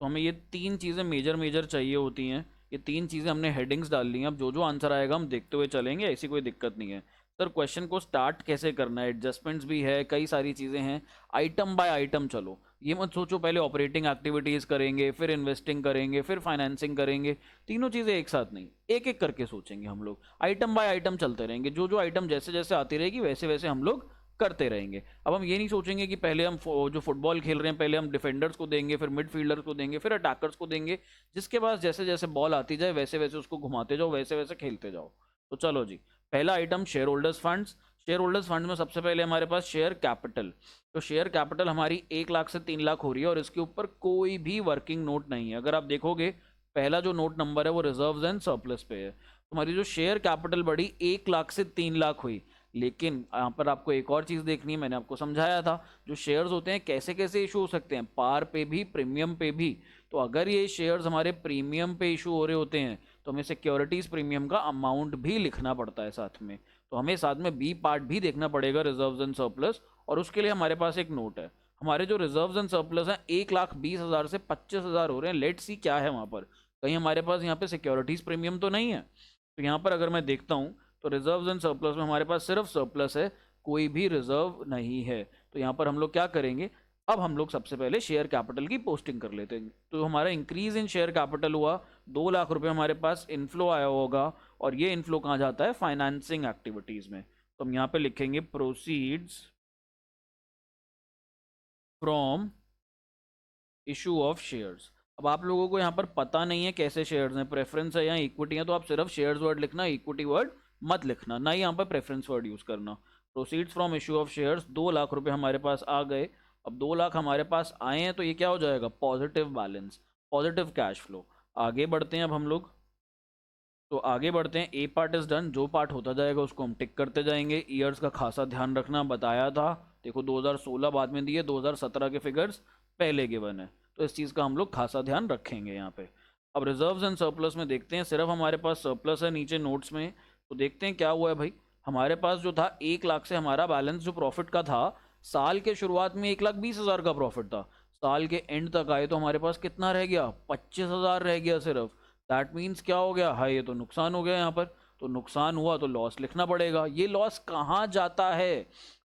तो हमें ये तीन चीज़ें मेजर मेजर चाहिए होती हैं, ये तीन चीज़ें हमने हेडिंग्स डाल ली हैं। अब जो जो आंसर आएगा हम देखते हुए चलेंगे, ऐसी कोई दिक्कत नहीं है। सर क्वेश्चन को स्टार्ट कैसे करना है, एडजस्टमेंट्स भी है, कई सारी चीज़ें हैं, आइटम बाय आइटम चलो। ये मत सोचो पहले ऑपरेटिंग एक्टिविटीज़ करेंगे, फिर इन्वेस्टिंग करेंगे, फिर फाइनेंसिंग करेंगे, तीनों चीज़ें एक साथ नहीं, एक एक करके सोचेंगे हम लोग, आइटम बाय आइटम चलते रहेंगे। जो जो आइटम जैसे जैसे आती रहेगी वैसे वैसे हम लोग करते रहेंगे। अब हम ये नहीं सोचेंगे कि पहले हम जो फुटबॉल खेल रहे हैं पहले हम डिफेंडर्स को देंगे, फिर मिडफील्डर्स को देंगे, फिर अटैकर्स को देंगे, जिसके पास जैसे जैसे बॉल आती जाए वैसे वैसे उसको घुमाते जाओ, वैसे वैसे खेलते जाओ। तो चलो जी, पहला item share holders funds. Share holders fund में सबसे पहले हमारे पास शेयर कैपिटल। तो शेयर कैपिटल हमारी 1 लाख से 3 लाख हो रही है और इसके ऊपर कोई भी वर्किंग नोट नहीं है। अगर आप देखोगे पहला जो नोट नंबर है वो रिजर्व्स एंड सरप्लस पे है। तुम्हारी जो शेयर कैपिटल बढ़ी 1 लाख से 3 लाख हुई, लेकिन यहाँ पर आपको एक और चीज़ देखनी है, मैंने आपको समझाया था जो शेयर्स होते हैं कैसे कैसे इशू हो सकते हैं, पार पे भी प्रीमियम पे भी। तो अगर ये शेयर्स हमारे प्रीमियम पे इशू हो रहे होते हैं तो हमें सिक्योरिटीज़ प्रीमियम का अमाउंट भी लिखना पड़ता है साथ में। तो हमें साथ में बी पार्ट भी देखना पड़ेगा, रिजर्व्स एंड सरप्लस, और उसके लिए हमारे पास एक नोट है। हमारे जो रिजर्व्स एंड सरप्लस हैं 1,20,000 से 25,000 हो रहे हैं। लेट्स सी क्या है वहाँ पर, कहीं हमारे पास यहाँ पे सिक्योरिटीज़ प्रीमियम तो नहीं है। तो यहाँ पर अगर मैं देखता हूँ तो रिजर्व्स एंड सरप्लस में हमारे पास सिर्फ सरप्लस है, कोई भी रिजर्व नहीं है। तो यहाँ पर हम लोग क्या करेंगे, अब हम लोग सबसे पहले शेयर कैपिटल की पोस्टिंग कर लेते हैं। तो हमारा इंक्रीज इन शेयर कैपिटल हुआ, 2 लाख रुपए हमारे पास इनफ्लो आया होगा, और ये इनफ्लो कहाँ जाता है, फाइनेंसिंग एक्टिविटीज में। तो हम यहाँ पे लिखेंगे proceeds from issue of shares. अब आप लोगों को यहाँ पर पता नहीं है कैसे शेयर्स हैं, प्रेफरेंस है या इक्विटी है, तो आप सिर्फ शेयर्स वर्ड लिखना, इक्विटी वर्ड मत लिखना, ना ही यहाँ पर प्रेफरेंस वर्ड यूज करना। Proceeds from issue of shares, 2 lakh रुपए हमारे पास आ गए। अब 2 लाख हमारे पास आए हैं तो ये क्या हो जाएगा, positive balance, positive cash flow. आगे बढ़ते हैं अब हम लोग, तो आगे बढ़ते हैं। ए पार्ट इज डन, जो पार्ट होता जाएगा उसको हम टिक करते जाएंगे। ईयर्स का खासा ध्यान रखना, बताया था, देखो 2016 बाद में दिए, 2017 के फिगर्स पहले गिवन है, तो इस चीज़ का हम लोग खासा ध्यान रखेंगे यहाँ पे। अब रिजर्व्स एंड सरप्लस में देखते हैं, सिर्फ हमारे पास सरप्लस है नीचे नोट्स में। तो देखते हैं क्या हुआ है भाई। हमारे पास जो था 1 लाख से हमारा बैलेंस जो प्रॉफिट का था, साल के शुरुआत में 1,20,000 का प्रॉफिट था, साल के एंड तक आए तो हमारे पास कितना रह गया, 25,000 रह गया सिर्फ। दैट मीन्स क्या हो गया, हाँ ये तो नुकसान हो गया यहाँ पर। तो नुकसान हुआ तो लॉस लिखना पड़ेगा। ये लॉस कहाँ जाता है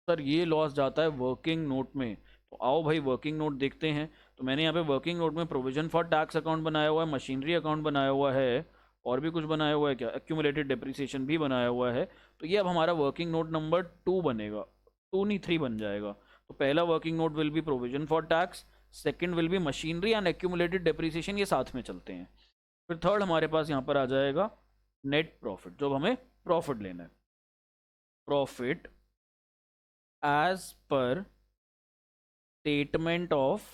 सर, ये लॉस जाता है वर्किंग नोट में। तो आओ भाई वर्किंग नोट देखते हैं। तो मैंने यहाँ पे वर्किंग नोट में प्रोविजन फॉर टैक्स अकाउंट बनाया हुआ है, मशीनरी अकाउंट बनाया हुआ है, और भी कुछ बनाया हुआ है क्या, एक्यूमुलेटेड डिप्रिसिएशन भी बनाया हुआ है। तो ये अब हमारा वर्किंग नोट नंबर 2 बनेगा, 2 नहीं 3 बन जाएगा। तो पहला working note will be provision for tax, second will be machinery and accumulated depreciation, ये साथ में चलते हैं। फिर थर्ड हमारे पास यहाँ पर आ जाएगा नेट प्रॉफिट, जो हमें प्रॉफिट लेना है, profit as per statement of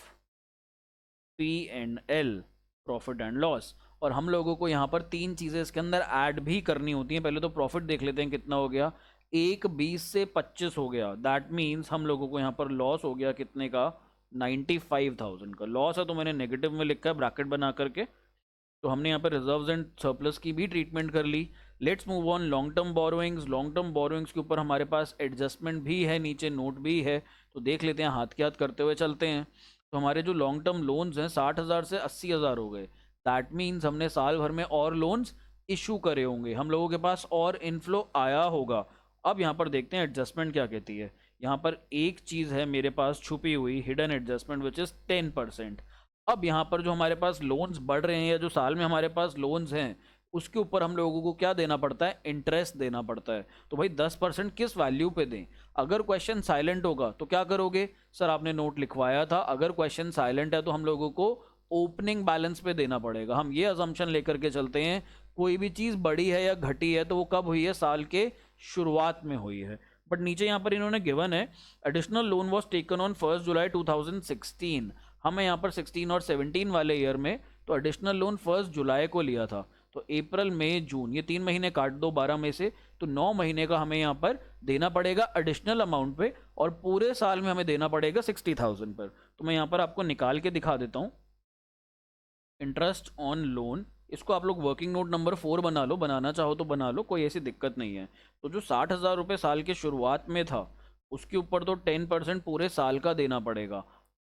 P&L, profit and loss. और हम लोगों को यहाँ पर 3 चीज़ें इसके अंदर ऐड भी करनी होती हैं। पहले तो प्रॉफिट देख लेते हैं कितना हो गया, 1,20 से 25 हो गया। दैट मीन्स हम लोगों को यहाँ पर लॉस हो गया कितने का, 95,000 का लॉस है। तो मैंने नेगेटिव में लिखा है ब्रैकेट बना करके। तो हमने यहाँ पर रिजर्व्स एंड सरप्लस की भी ट्रीटमेंट कर ली। Let's move on long term borrowings. Long term borrowings के ऊपर हमारे पास एडजस्टमेंट भी है, नीचे नोट भी है, तो देख लेते हैं, हाथ के हाथ करते हुए चलते हैं। तो हमारे जो लॉन्ग टर्म लोन्स हैं 60,000 से 80,000 हो गए। दैट मीन्स हमने साल भर में और लोन्स इशू करे होंगे, हम लोगों के पास और इनफ्लो आया होगा। अब यहाँ पर देखते हैं एडजस्टमेंट क्या कहती है। यहाँ पर एक चीज़ है मेरे पास छुपी हुई, हिडन एडजस्टमेंट, विच इज़ 10%। अब यहाँ पर जो हमारे पास लोन्स बढ़ रहे हैं या जो साल में हमारे पास लोन्स हैं उसके ऊपर हम लोगों को क्या देना पड़ता है, इंटरेस्ट देना पड़ता है। तो भाई 10% किस वैल्यू पे दें। अगर क्वेश्चन साइलेंट होगा तो क्या करोगे, सर आपने नोट लिखवाया था, अगर क्वेश्चन साइलेंट है तो हम लोगों को ओपनिंग बैलेंस पे देना पड़ेगा। हम ये अजम्पशन लेकर के चलते हैं कोई भी चीज़ बड़ी है या घटी है तो वो कब हुई है, साल के शुरुआत में हुई है। बट नीचे यहाँ पर इन्होंने गिवन है additional loan was taken on 1 जुलाई 2016। हमें यहाँ पर 16 और 17 वाले ईयर में तो एडिशनल लोन 1 जुलाई को लिया था। तो अप्रैल मई जून ये 3 महीने काट दो 12 में से, तो 9 महीने का हमें यहाँ पर देना पड़ेगा एडिशनल अमाउंट पे, और पूरे साल में हमें देना पड़ेगा 60,000 पर। तो मैं यहाँ पर आपको निकाल के दिखा देता हूँ। इंटरेस्ट ऑन लोन, इसको आप लोग वर्किंग नोट नंबर 4 बना लो, बनाना चाहो तो बना लो, कोई ऐसी दिक्कत नहीं है। तो जो 60,000 रुपये साल के शुरुआत में था, उसके ऊपर तो 10% पूरे साल का देना पड़ेगा,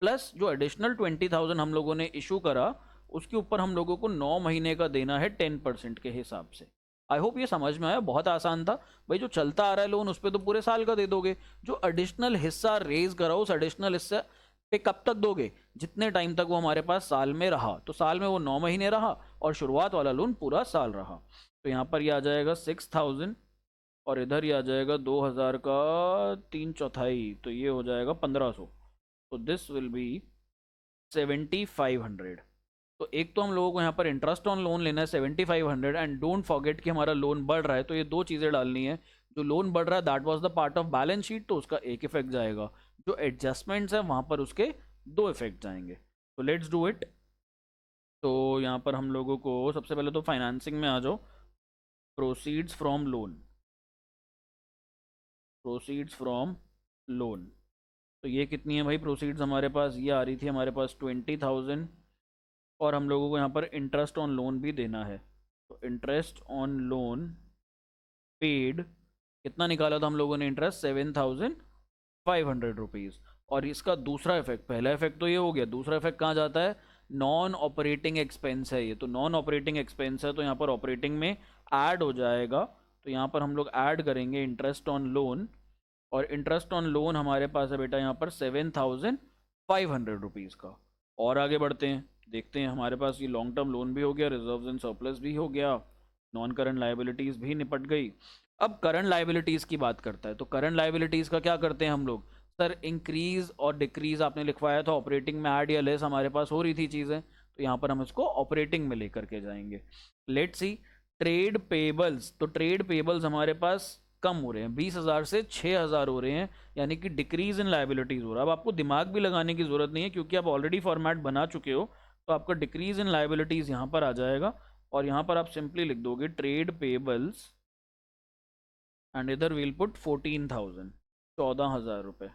प्लस जो एडिशनल 20,000 हम लोगों ने इशू करा, उसके ऊपर हम लोगों को 9 महीने का देना है 10% के हिसाब से। आई होप ये समझ में आया, बहुत आसान था भाई। जो चलता आ रहा है लोन उस पर तो पूरे साल का दे दोगे, जो एडिशनल हिस्सा रेज करा उस एडिशनल हिस्सा पे कब तक दोगे, जितने टाइम तक वो हमारे पास साल में रहा। तो साल में वो 9 महीने रहा और शुरुआत वाला लोन पूरा साल रहा। तो यहाँ पर ये आ जाएगा 6,000 और इधर ही आ जाएगा 2,000 का 3/4, तो ये हो जाएगा 1,500। तो दिस विल बी 7,500। तो एक तो हम लोगों को यहाँ पर इंटरेस्ट ऑन लोन लेना है 7,500, एंड डोंट फॉरगेट कि हमारा लोन बढ़ रहा है, तो ये दो चीज़ें डालनी है। जो लोन बढ़ रहा है that was the part of balance sheet, तो उसका एक इफेक्ट जाएगा। जो एडजस्टमेंट्स है वहाँ पर उसके 2 इफेक्ट जाएंगे। तो लेट्स डू इट। तो यहाँ पर हम लोगों को सबसे पहले तो फाइनेंसिंग में आ जाओ। Proceeds from loan, proceeds from loan, तो ये कितनी है भाई प्रोसीड्स हमारे पास, ये आ रही थी हमारे पास 20,000, और हम लोगों को यहाँ पर इंटरेस्ट ऑन लोन भी देना है। तो इंटरेस्ट ऑन लोन पेड कितना निकाला था हम लोगों ने इंटरेस्ट, 7,500 रुपीज़। और इसका दूसरा इफेक्ट, पहला इफेक्ट तो ये हो गया, दूसरा इफेक्ट कहाँ जाता है, नॉन ऑपरेटिंग एक्सपेंस है ये। तो नॉन ऑपरेटिंग एक्सपेंस है, तो यहाँ पर ऑपरेटिंग में ऐड हो जाएगा। तो यहाँ पर हम लोग ऐड करेंगे इंटरेस्ट ऑन लोन, और इंटरेस्ट ऑन लोन हमारे पास है बेटा यहाँ पर 7,500 रुपीज़ का। और आगे बढ़ते हैं, देखते हैं हमारे पास ये लॉन्ग टर्म लोन भी हो गया, रिजर्व्स एंड सरप्लस भी हो गया, नॉन करंट लाइबिलिटीज़ भी निपट गई। अब करंट लाइबिलिटीज़ की बात करता है। तो करंट लाइबिलिटीज़ का क्या करते हैं हम लोग, सर इंक्रीज और डिक्रीज आपने लिखवाया था, ऑपरेटिंग में ऐड या लेस हमारे पास हो रही थी चीज़ें, तो यहाँ पर हम इसको ऑपरेटिंग में लेकर के जाएंगे। लेट्स सी ट्रेड पेबल्स, तो ट्रेड पेबल्स हमारे पास कम हो रहे हैं, 20,000 से 6,000 हो रहे हैं, यानी कि डिक्रीज इन लाइबिलिटीज़ हो रहा है। अब आपको दिमाग भी लगाने की ज़रूरत नहीं है, क्योंकि आप ऑलरेडी फॉर्मेट बना चुके हो। तो आपका डिक्रीज इन लाइबिलिटीज़ यहाँ पर आ जाएगा, और यहाँ पर आप सिंपली लिख दोगे ट्रेड पेबल्स, एंड इधर वील पुट 14,000, 14,000 रुपये।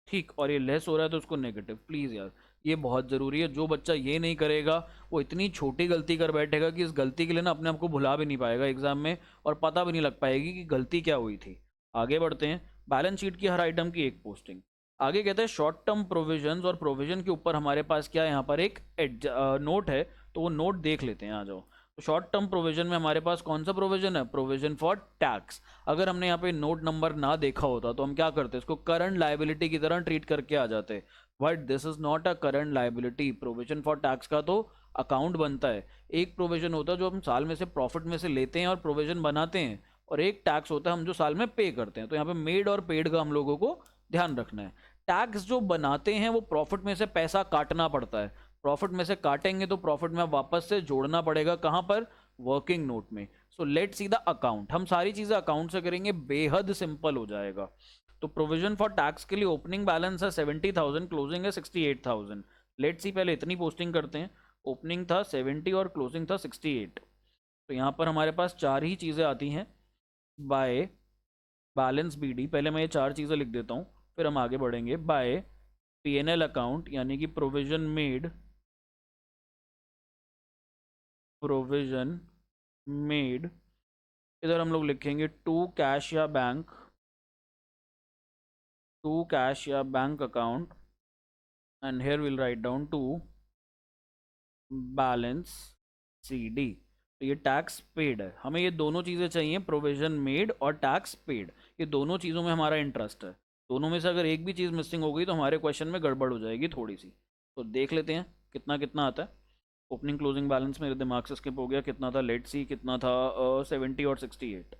ठीक, और ये लेस हो रहा है तो उसको नेगेटिव, प्लीज़ यार ये बहुत ज़रूरी है। जो बच्चा ये नहीं करेगा वो इतनी छोटी गलती कर बैठेगा कि इस गलती के लिए ना अपने आप को भुला भी नहीं पाएगा एग्जाम में, और पता भी नहीं लग पाएगी कि गलती क्या हुई थी। आगे बढ़ते हैं, बैलेंस शीट की हर आइटम की एक पोस्टिंग। आगे कहते हैं शॉर्ट टर्म प्रोविजंस, और प्रोविजन के ऊपर हमारे पास क्या है, यहाँ पर एक नोट है, तो वो नोट देख लेते हैं, आ जाओ। तो शॉर्ट टर्म प्रोविजन में हमारे पास कौन सा प्रोविजन है, प्रोविजन फॉर टैक्स। अगर हमने यहाँ पे नोट नंबर ना देखा होता तो हम क्या करते, इसको करंट लाइबिलिटी की तरह ट्रीट करके आ जाते, but this is not a current liability. Provision for tax का तो अकाउंट बनता है। एक प्रोविजन होता है जो हम साल में से प्रॉफिट में से लेते हैं और प्रोविजन बनाते हैं, और एक टैक्स होता है हम जो साल में पे करते हैं। तो यहाँ पे मेड और पेड का हम लोगों को ध्यान रखना है। टैक्स जो बनाते हैं वो प्रॉफिट में से पैसा काटना पड़ता है, प्रॉफिट में से काटेंगे तो प्रॉफिट में वापस से जोड़ना पड़ेगा, कहाँ पर, वर्किंग नोट में। So let see the account, हम सारी चीजें अकाउंट से करेंगे, बेहद सिंपल हो जाएगा। तो प्रोविजन फॉर टैक्स के लिए ओपनिंग बैलेंस है 70,000, क्लोजिंग है 68,000। लेट सी पहले इतनी पोस्टिंग करते हैं, ओपनिंग था 70 और क्लोजिंग था 68। तो यहाँ पर हमारे पास चार ही चीज़ें आती हैं बाय बैलेंस बीडी। पहले मैं ये चार चीज़ें लिख देता हूँ, फिर हम आगे बढ़ेंगे। बाय पीएनएल अकाउंट, यानी कि प्रोविजन मेड, प्रोविजन मेड, इधर हम लोग लिखेंगे टू कैश या बैंक, टू कैश या bank account, and here will write down to balance CD. तो ये टैक्स पेड है, हमें ये दोनों चीज़ें चाहिए, प्रोविजन मेड और टैक्स पेड, ये दोनों चीज़ों में हमारा इंटरेस्ट है। दोनों में से अगर एक भी चीज़ मिसिंग हो गई तो हमारे क्वेश्चन में गड़बड़ हो जाएगी थोड़ी सी। तो देख लेते हैं कितना कितना आता है। ओपनिंग क्लोजिंग बैलेंस मेरे दिमाग से स्किप हो गया, कितना था, लेट सी कितना था, 70 और 68।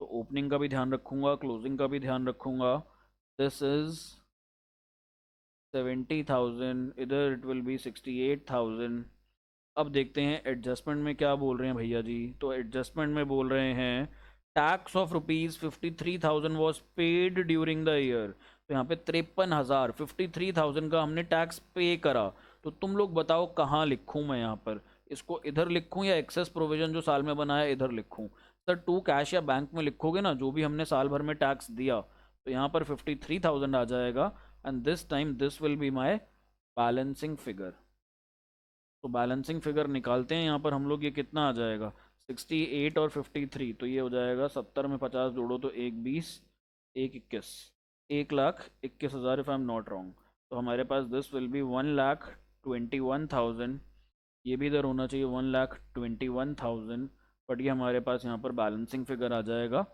तो ओपनिंग का भी ध्यान रखूंगा, क्लोजिंग का भी ध्यान रखूंगा। दिस इज 70,000, इधर इट विल बी 68,000। अब देखते हैं एडजस्टमेंट में क्या बोल रहे हैं भैया जी। तो एडजस्टमेंट में बोल रहे हैं tax of ₹53,000 was paid during the year. तो यहाँ पे 53,000, 53,000 का हमने टैक्स पे करा। तो तुम लोग बताओ कहाँ लिखूँ मैं यहाँ पर, इसको इधर लिखूं या एक्सेस प्रोविजन जो साल में बनाया इधर लिखूं? सर टू कैश या बैंक में लिखोगे ना जो भी हमने साल भर में टैक्स दिया, तो यहाँ पर 53,000 आ जाएगा, and this time this will be my balancing figure. तो बैलेंसिंग फिगर निकालते हैं यहाँ पर हम लोग, ये कितना आ जाएगा 68 और 53, तो ये हो जाएगा 70 में 50 जोड़ो तो 1 20 1 21, 1,21,000 if I am not wrong. तो हमारे पास दिस विल बी 1,21,000, ये भी इधर होना चाहिए 1,21,000, बट ये हमारे पास यहाँ पर बैलेंसिंग फिगर आ जाएगा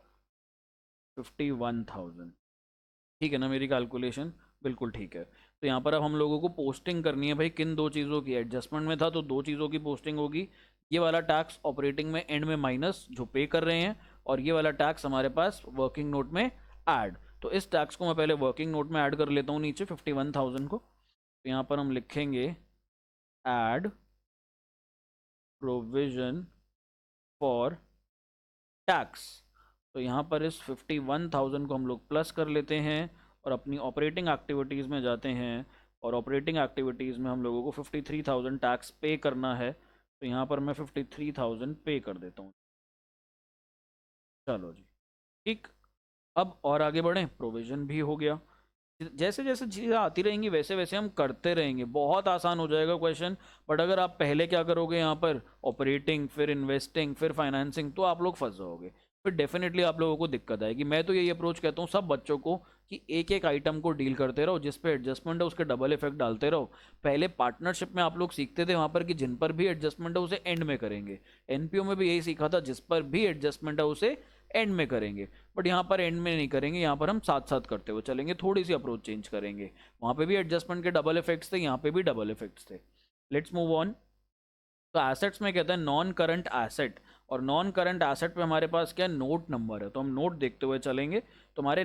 51,000। ठीक है ना मेरी कैलकुलेशन? बिल्कुल ठीक है। तो यहाँ पर अब हम लोगों को पोस्टिंग करनी है भाई, किन दो चीज़ों की? एडजस्टमेंट में था तो दो चीज़ों की पोस्टिंग होगी, ये वाला टैक्स ऑपरेटिंग में एंड में माइनस जो पे कर रहे हैं, और ये वाला टैक्स हमारे पास वर्किंग नोट में ऐड। तो इस टैक्स को मैं पहले वर्किंग नोट में ऐड कर लेता हूँ नीचे 51,000 को। तो यहाँ पर हम लिखेंगे ऐड प्रोविजन फॉर टैक्स। तो यहाँ पर इस 51,000 को हम लोग प्लस कर लेते हैं और अपनी ऑपरेटिंग एक्टिविटीज़ में जाते हैं, और ऑपरेटिंग एक्टिविटीज़ में हम लोगों को 53,000 टैक्स पे करना है। तो यहाँ पर मैं 53,000 पे कर देता हूँ। चलो जी ठीक। अब और आगे बढ़ें, प्रोविज़न भी हो गया। जैसे जैसे चीज़ें आती रहेंगी वैसे वैसे हम करते रहेंगे, बहुत आसान हो जाएगा क्वेश्चन। बट अगर आप पहले क्या करोगे यहाँ पर ऑपरेटिंग, फिर इन्वेस्टिंग, फिर फाइनेंसिंग, तो आप लोग फंस जाओगे, फिर डेफिनेटली आप लोगों को दिक्कत आएगी। मैं तो यही अप्रोच कहता हूँ सब बच्चों को कि एक एक आइटम को डील करते रहो, जिस पे एडजस्टमेंट है उसके डबल इफेक्ट डालते रहो। पहले पार्टनरशिप में आप लोग सीखते थे वहाँ पर कि जिन पर भी एडजस्टमेंट है उसे एंड में करेंगे, एनपीओ में भी यही सीखा था, जिस पर भी एडजस्टमेंट है उसे एंड में करेंगे। बट यहाँ पर एंड में नहीं करेंगे, यहाँ पर हम साथ साथ करते हुए चलेंगे, थोड़ी सी अप्रोच चेंज करेंगे। वहाँ पे भी एडजस्टमेंट के डबल इफेक्ट्स थे, यहाँ पे भी डबल इफेक्ट्स थे। Let's move on. तो एसेट्स में कहते हैं नॉन करंट एसेट, और नॉन करंट एसेट पे हमारे पास क्या नोट नंबर है, तो हम नोट देखते हुए चलेंगे। तो हमारे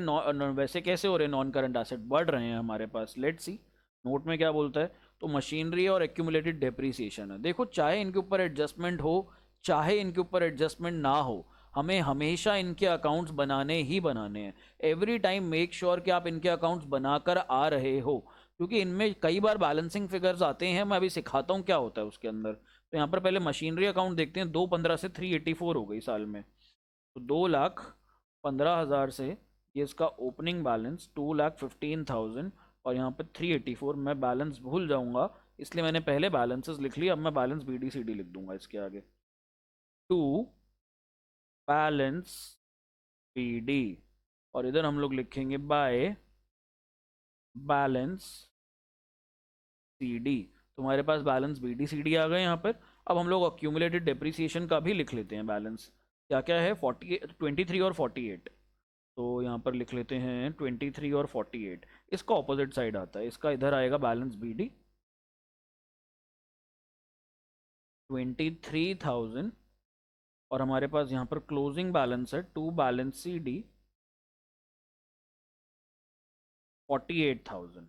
वैसे कैसे हो रहे हैं नॉन करंट एसेट, बढ़ रहे हैं हमारे पास। लेट्स सी नोट में क्या बोलता है। तो मशीनरी और एक्यूमुलेटेड डेप्रीसिएशन है। देखो चाहे इनके ऊपर एडजस्टमेंट हो चाहे इनके ऊपर एडजस्टमेंट ना हो, हमें हमेशा इनके अकाउंट्स बनाने ही बनाने हैं। एवरी टाइम मेक श्योर कि आप इनके अकाउंट्स बनाकर आ रहे हो, क्योंकि इनमें कई बार बैलेंसिंग फिगर्स आते हैं। मैं अभी सिखाता हूँ क्या होता है उसके अंदर। तो यहाँ पर पहले मशीनरी अकाउंट देखते हैं। 215 से 384 हो गई साल में, तो 2,15,000 से ये इसका ओपनिंग बैलेंस 2,15,000, और यहाँ पे 384। मैं बैलेंस भूल जाऊंगा इसलिए मैंने पहले बैलेंसेस लिख लिया, अब मैं बैलेंस BDCD लिख दूंगा इसके आगे। टू बैलेंस BD, और इधर हम लोग लिखेंगे बाय बैलेंस CD। तुम्हारे पास बैलेंस BDCD आ गए यहाँ पर। अब हम लोग अक्यूमुलेटेड डेप्रिसिएशन का भी लिख लेते हैं बैलेंस। क्या क्या है 23 और 48। तो यहाँ पर लिख लेते हैं 23 और 48। इसका ऑपोजिट साइड आता है, इसका इधर आएगा बैलेंस BD 23,000, और हमारे पास यहाँ पर क्लोजिंग बैलेंस है टू बैलेंस CD 48,000।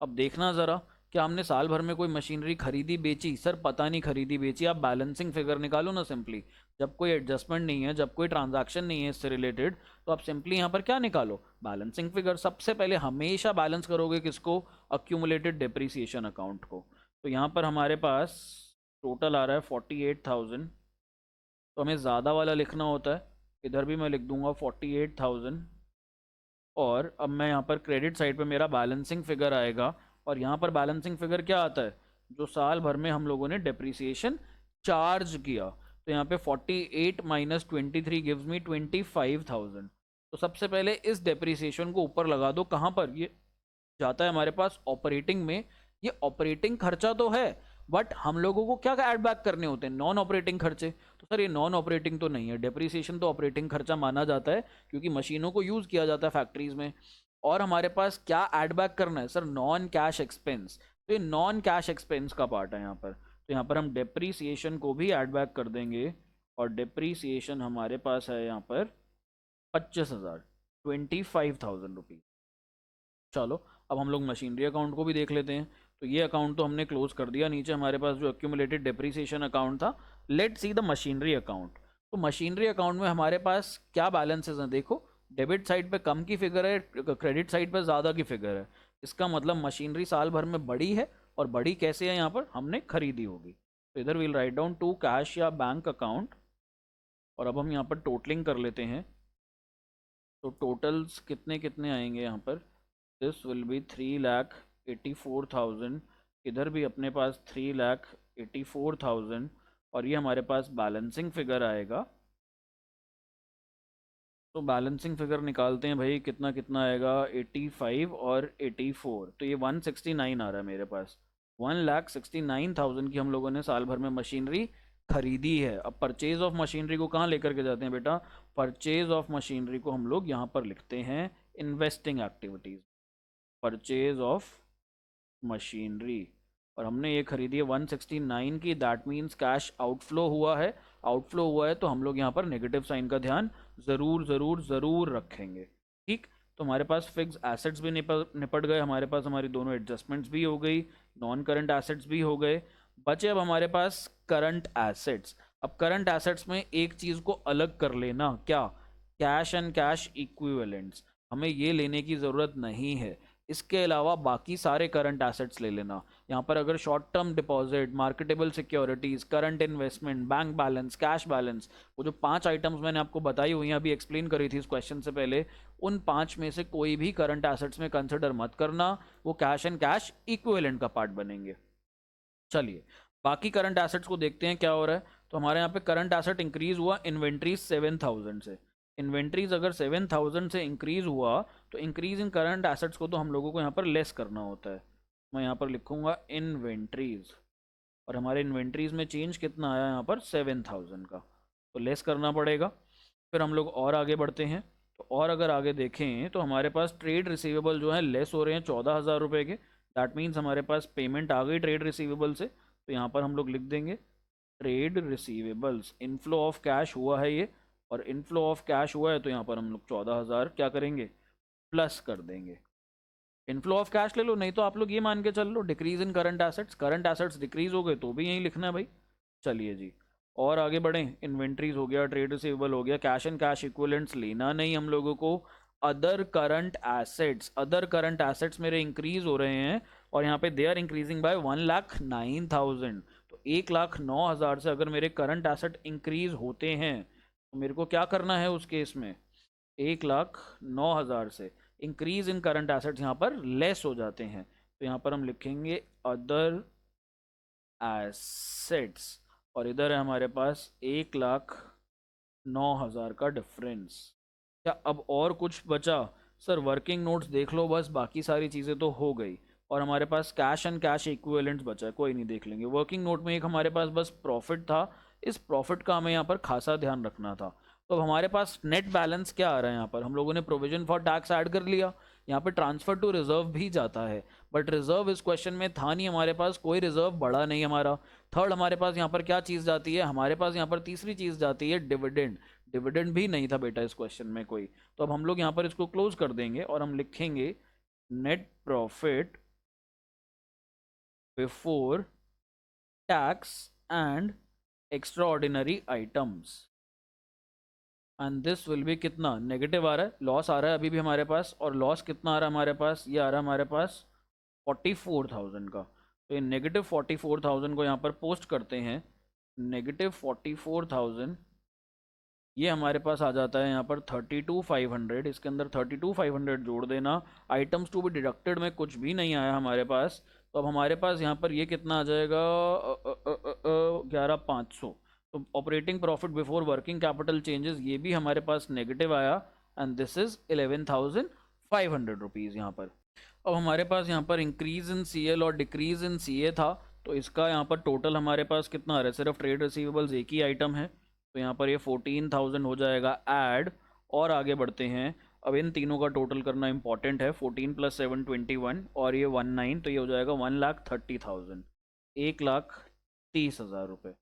अब देखना ज़रा, क्या हमने साल भर में कोई मशीनरी खरीदी बेची? सर पता नहीं खरीदी बेची। आप बैलेंसिंग फिगर निकालो ना सिंपली। जब कोई एडजस्टमेंट नहीं है, जब कोई ट्रांजैक्शन नहीं है इससे रिलेटेड, तो आप सिंपली यहाँ पर क्या निकालो? Balancing figure. सबसे पहले हमेशा बैलेंस करोगे किसको? अक्यूमुलेटेड डेप्रीसिएशन अकाउंट को। तो यहाँ पर हमारे पास टोटल आ रहा है 48,000, तो हमें ज़्यादा वाला लिखना होता है। इधर भी मैं लिख दूंगा 48,000, और अब मैं यहाँ पर क्रेडिट साइड पे मेरा बैलेंसिंग फिगर आएगा, और यहाँ पर बैलेंसिंग फिगर क्या आता है? जो साल भर में हम लोगों ने डेप्रीसिएशन चार्ज किया। तो यहाँ पे 48 माइनस 23 गिव्स मी 25,000। तो सबसे पहले इस डेप्रीसिएशन को ऊपर लगा दो। कहाँ पर? ये जाता है हमारे पास ऑपरेटिंग में। ये ऑपरेटिंग खर्चा तो है, बट हम लोगों को क्या ऐड बैक करने होते हैं? नॉन ऑपरेटिंग खर्चे। तो सर ये नॉन ऑपरेटिंग तो नहीं है, डेप्रीसिएशन तो ऑपरेटिंग खर्चा माना जाता है, क्योंकि मशीनों को यूज़ किया जाता है फैक्ट्रीज में। और हमारे पास क्या ऐड बैक करना है? Sir non cash expense. तो ये नॉन कैश एक्सपेंस का पार्ट है यहाँ पर। तो यहाँ पर हम डेप्रीसिएशन को भी ऐड बैक कर देंगे, और डेप्रीसिएशन हमारे पास है यहाँ पर 25,000, 25,000 रुपीज़। चलो अब हम लोग मशीनरी अकाउंट को भी देख लेते हैं। तो ये अकाउंट तो हमने क्लोज कर दिया। नीचे हमारे पास जो एक्यूमुलेटेड डेप्रीसिएशन अकाउंट था। Let's see the machinery account. तो मशीनरी अकाउंट में हमारे पास क्या बैलेंसेस हैं? देखो डेबिट साइड पे कम की फिगर है, क्रेडिट साइड पे ज़्यादा की फिगर है। इसका मतलब मशीनरी साल भर में बड़ी है, और बड़ी कैसे है? यहाँ पर हमने खरीदी होगी। तो इधर will write down to cash या बैंक अकाउंट, और अब हम यहाँ पर टोटलिंग कर लेते हैं। तो टोटल्स कितने कितने आएंगे यहाँ पर, दिस विल बी 3,84,000, इधर भी अपने पास 3,84,000, और ये हमारे पास बैलेंसिंग फिगर आएगा। तो बैलेंसिंग फिगर निकालते हैं भाई, कितना कितना आएगा, 85 और 84, तो ये 169 आ रहा है मेरे पास। 1,69,000 की हम लोगों ने साल भर में मशीनरी खरीदी है। अब परचेज ऑफ मशीनरी को कहाँ लेकर के जाते हैं बेटा, परचेज ऑफ मशीनरी को हम लोग यहाँ पर लिखते हैं investing activities, purchase of machinery. और हमने ये खरीदी है 169 की, दैट मीन्स कैश आउटफ्लो हुआ है। आउटफ्लो हुआ है तो हम लोग यहाँ पर नेगेटिव साइन का ध्यान ज़रूर ज़रूर ज़रूर रखेंगे। ठीक, तो हमारे पास फिक्स एसेट्स भी निपट गए, हमारे पास हमारी दोनों एडजस्टमेंट्स भी हो गई, नॉन करंट एसेट्स भी हो गए। बचे अब हमारे पास करंट एसेट्स। अब करंट एसेट्स में एक चीज़ को अलग कर लेना, क्या, कैश एंड कैश इक्विवेलेंट्स, हमें ये लेने की ज़रूरत नहीं है। इसके अलावा बाकी सारे करंट एसेट्स ले लेना। यहाँ पर अगर short term deposit, marketable securities, current investment, bank balance, cash balance, वो जो 5 आइटम्स मैंने आपको बताई हुई हैं, अभी एक्सप्लेन करी थी इस क्वेश्चन से पहले, उन 5 में से कोई भी करंट एसेट्स में कंसिडर मत करना, वो कैश एंड कैश इक्विवेलेंट का पार्ट बनेंगे। चलिए बाकी करंट एसेट्स को देखते हैं क्या हो रहा है। तो हमारे यहाँ पे करंट एसेट इंक्रीज हुआ इन्वेंट्रीज 7,000 से। इन्वेंट्रीज अगर 7,000 से इंक्रीज हुआ तो इंक्रीज इन करंट एसेट्स को तो हम लोगों को यहाँ पर लेस करना होता है। मैं यहाँ पर लिखूंगा इन्वेंट्रीज, और हमारे इन्वेंट्रीज में चेंज कितना आया यहाँ पर 7,000 का, तो लेस करना पड़ेगा। फिर हम लोग और आगे बढ़ते हैं। तो और अगर आगे देखें तो हमारे पास ट्रेड रिसीवेबल जो है लेस हो रहे हैं 14,000 रुपये के। दैट मीन्स हमारे पास पेमेंट आ गई ट्रेड रिसीवेबल से, तो यहाँ पर हम लोग लिख देंगे trade receivables, inflow of cash हुआ है ये, और इनफ्लो ऑफ कैश हुआ है तो यहाँ पर हम लोग 14,000 क्या करेंगे, प्लस कर देंगे। इनफ्लो ऑफ कैश ले लो, नहीं तो आप लोग ये मान के चल लो decrease in current assets, current assets decrease हो गए तो भी यही लिखना है भाई। चलिए जी, और आगे बढ़ें। इन्वेंट्रीज हो गया, ट्रेड रिसीवेबल हो गया, कैश एंड कैश इक्विवेलेंट्स लेना नहीं हम लोगों को। Other current assets, other current assets मेरे इंक्रीज हो रहे हैं, और यहाँ पे दे आर इंक्रीजिंग बाय 1,09,000। तो 1,09,000 से अगर मेरे करंट एसेट इंक्रीज होते हैं तो मेरे को क्या करना है उस केस में, 1,09,000 से इंक्रीज इन करंट एसेट्स यहाँ पर लेस हो जाते हैं। तो यहाँ पर हम लिखेंगे अदर एसेट्स, और इधर है हमारे पास 1,09,000 का डिफरेंस। क्या अब और कुछ बचा, सर वर्किंग नोट्स देख लो बस, बाकी सारी चीज़ें तो हो गई, और हमारे पास कैश एंड कैश इक्विवेलेंट्स बचा है, कोई नहीं देख लेंगे। वर्किंग नोट में एक हमारे पास बस प्रॉफिट था, इस प्रॉफिट का हमें यहाँ पर खासा ध्यान रखना था। तो हमारे पास नेट बैलेंस क्या आ रहा है, यहाँ पर हम लोगों ने प्रोविजन फॉर टैक्स ऐड कर लिया, यहाँ पे ट्रांसफर टू रिजर्व भी जाता है, बट रिजर्व इस क्वेश्चन में था नहीं हमारे पास, कोई रिजर्व बढ़ा नहीं हमारा। थर्ड हमारे पास यहाँ पर क्या चीज़ जाती है, हमारे पास यहाँ पर तीसरी चीज़ जाती है डिविडेंड। डिविडेंड भी नहीं था बेटा इस क्वेश्चन में कोई, तो अब हम लोग यहाँ पर इसको क्लोज कर देंगे और हम लिखेंगे net profit before tax and extra ordinary items, and this will be कितना, नेगेटिव आ रहा है, लॉस आ रहा है अभी भी हमारे पास, और लॉस कितना आ रहा है हमारे पास, ये आ रहा है हमारे पास 44,000 का। तो ये नेगेटिव 44,000 को यहाँ पर पोस्ट करते हैं, नेगेटिव 44,000, ये हमारे पास आ जाता है यहाँ पर 32,500, इसके अंदर 32,500 जोड़ देना। आइटम्स टू बी डिडक्टेड में कुछ भी नहीं आया हमारे पास, तो अब हमारे पास यहाँ पर ये कितना आ जाएगा 11,500। तो operating profit before working capital changes, ये भी हमारे पास नेगेटिव आया, एंड दिस इज 11,500 रुपीज़ यहाँ पर। अब हमारे पास यहाँ पर इंक्रीज इन CL और डिक्रीज इन CA था, तो इसका यहाँ पर टोटल हमारे पास कितना आ रहा है, सिर्फ ट्रेड रिसीवेबल्स एक ही आइटम है, तो यहाँ पर ये 14,000 हो जाएगा ऐड। और आगे बढ़ते हैं, अब इन तीनों का टोटल करना इंपॉर्टेंट है, 14 + 7 21, और ये 19, तो ये हो जाएगा 1,30,000, 1,30,000 रुपये।